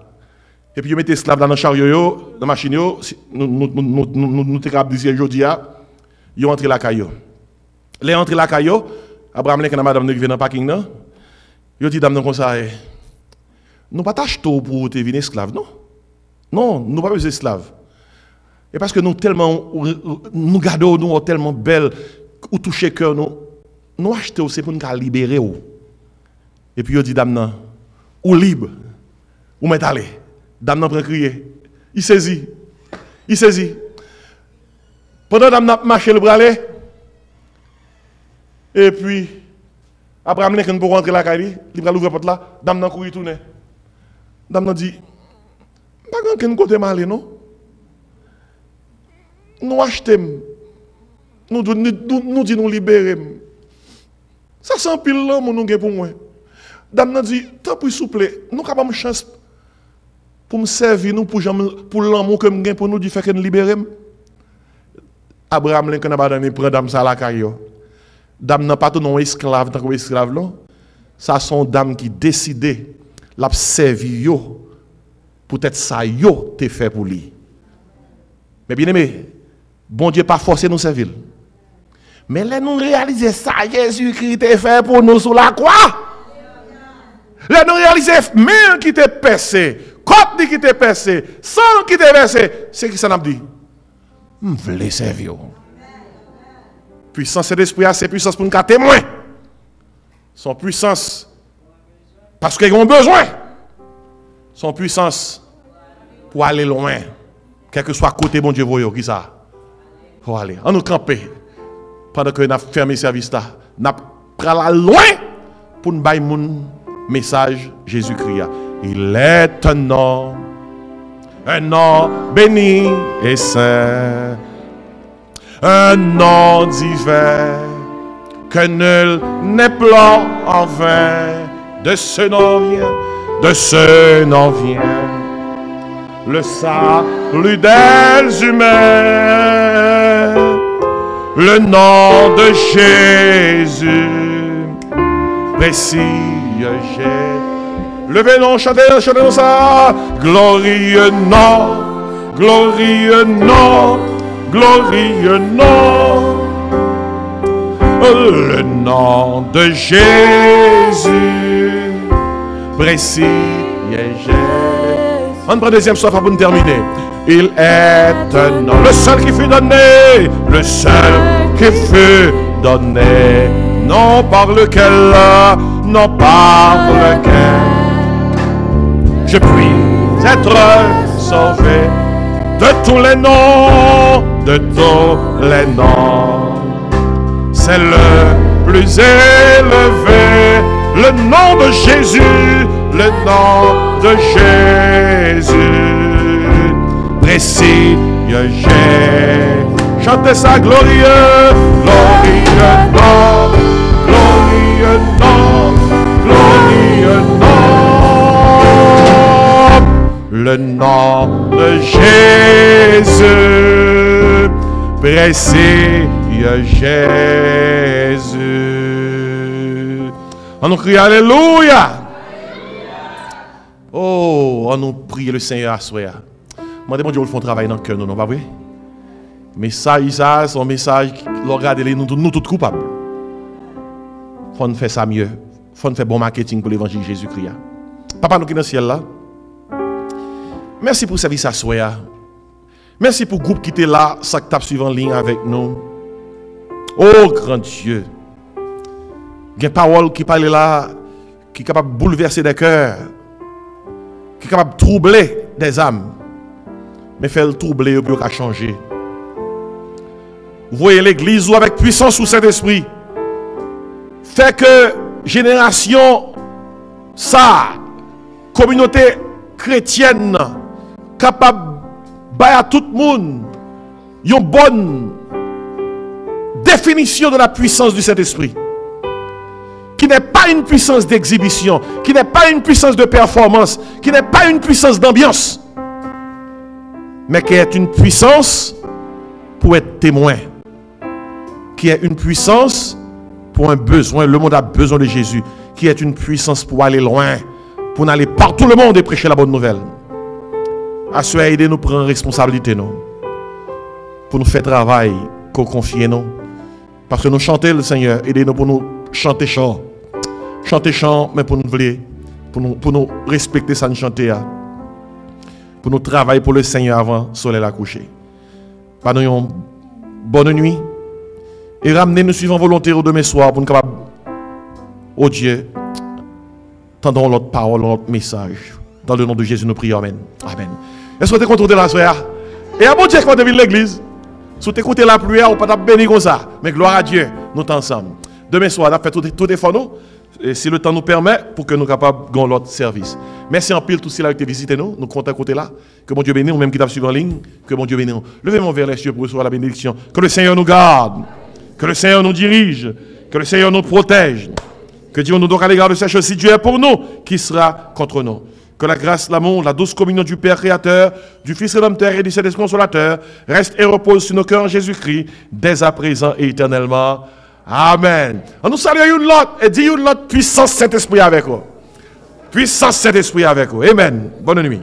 Et puis yo mettez esclave là dans chariot yo, dans machine yo, nous te cap dire aujourd'hui yo entré la caillou. Les entré la caillou, Abraham Lincoln madame qui vient dans parking là. Yo dit dame comme ça nous pas t'acheter pour te venir esclave non. Non, nous pas besoin esclave. Et parce que nous tellement nous gardons nous tellement belle ou toucher cœur nous achetons c'est pour nous libérer ou. Et puis yo dit dame nan ou libre ou met aller. Dame nan prend crier. Il saisit. Pendant dame nan marcher le bras et puis Abraham Lincoln pour rentrer la caille, il va l'ouvrir la porte là, dame nan courir tourner. Dame nan dit pas grand côté mal non. Nous achetons. Nous dit nous libérer. Ça sent pile là, nous pour moi. Dame nan dit, tant pis souple, nous avons une chance pour me servir, nous pour l'amour que nous pour nous dire que nous libérer. Abraham Lincoln a donné prend dame ça la caille. Dame n'a pas tout non esclave tant que esclave là. Ça sont dame qui décidé la servir yo. Peut-être ça yo te fait pour lui. Mais bien aimé, bon Dieu pas forcer nous servir. Mais là nous réaliser ça Jésus-Christ t'a fait pour nous sur la croix. Là nous réaliser main qui t'a percé, côte qui t'a percé, sang qui t'a versé, c'est qui ça n'a dit. M'vle servir. Puissance de l'esprit, c'est puissance pour nous témoin. Son puissance, parce qu'ils ont besoin. Son puissance pour aller loin. Quel que soit côté, bon Dieu, voyons, qui ça? Pour aller. On nous camper. Pendant que nous avons fermé le service là, nous avons loin pour nous bailler mon message Jésus-Christ. Il est un nom béni et saint. Un nom divin que nul n'est plat en vain. De ce nom vient le salut des humains. Le nom de Jésus précieux j'ai. Levez-nous, chantez-nous ça. Glorieux nom, glorieux nom. Glorieux nom, le nom de Jésus, précieux Jésus. On prend deuxième soif pour nous terminer. Il est un nom, le seul qui fut donné, le seul qui fut donné, non par lequel je puis être sauvé. De tous les noms, c'est le plus élevé, le nom de Jésus, le nom de Jésus, précieux j'ai. Chantez ça, glorieux, glorieux nom, glorieux nom, glorieux nom. Le nom de Jésus, précieux Jésus. On nous crie Alléluia. Oh, on nous prie le Seigneur à soi. Moi, mon Dieu, le font travail dans le cœur, non, pas vrai? Mais ça, c'est un message qui regarde nous tous coupables. Il faut faire ça mieux. Il faut faire bon marketing pour l'évangile Jésus-Christ. Papa, nous qui dans le ciel là. Merci pour le service à soi. Merci pour le groupe qui était là, ça qui tape suivant en ligne avec nous. Oh grand Dieu. Il y a une parole qui parle là, qui est capable de bouleverser des cœurs, qui est capable de troubler des âmes. Mais fait le troubler pour qu'à changer. Vous voyez l'église avec puissance sous Saint-Esprit. Fait que génération, ça, communauté chrétienne, capable de à tout le monde une bonne définition de la puissance du Saint-Esprit. Qui n'est pas une puissance d'exhibition, qui n'est pas une puissance de performance, qui n'est pas une puissance d'ambiance, mais qui est une puissance pour être témoin, qui est une puissance pour un besoin. Le monde a besoin de Jésus, qui est une puissance pour aller loin, pour aller partout le monde et prêcher la bonne nouvelle. Assurez, aidez nous prendre responsabilité, nous, pour nous faire travail, qu'on confie nous. Parce que nous chantons le Seigneur, aidez-nous pour nous chanter chant. Chanter chant, mais pour nous voler, pour nous respecter ça, nous chanter. Pour nous travailler pour le Seigneur avant le soleil à coucher. Pas nous une bonne nuit. Et ramenez nous suivant volontaire demain soir pour nous capables, oh Dieu, tendons notre parole, notre message. Dans le nom de Jésus, nous prions. Amen. Amen. Est-ce que vous êtes content de la soirée? Et à bon Dieu, quand vous avez l'église, si vous écoutez la prière, vous ne pouvez pas bénir comme ça. Mais gloire à Dieu, nous sommes ensemble. Demain soir, on a fait tout effort, nous. Et si le temps nous permet, pour que nous soyons capables de l'autre service. Merci en pile, tous ceux qui ont visité nous. Nous comptons à côté là. Que mon Dieu bénisse, ou même qui t'a suivi en ligne. Que mon Dieu bénisse. Levez-moi vers les cieux pour recevoir la bénédiction. Que le Seigneur nous garde. Que le Seigneur nous dirige. Que le Seigneur nous protège. Que Dieu nous donne à l'égard de ces choses. Si Dieu est pour nous, qui sera contre nous? Que la grâce, l'amour, la douce communion du Père Créateur, du Fils Rédempteur et du Saint-Esprit Consolateur reste et repose sur nos cœurs en Jésus-Christ, dès à présent et éternellement. Amen. On nous salue une l'autre et dit une l'autre puissance Saint-Esprit avec vous. Puissance Saint-Esprit avec vous. Amen. Bonne nuit.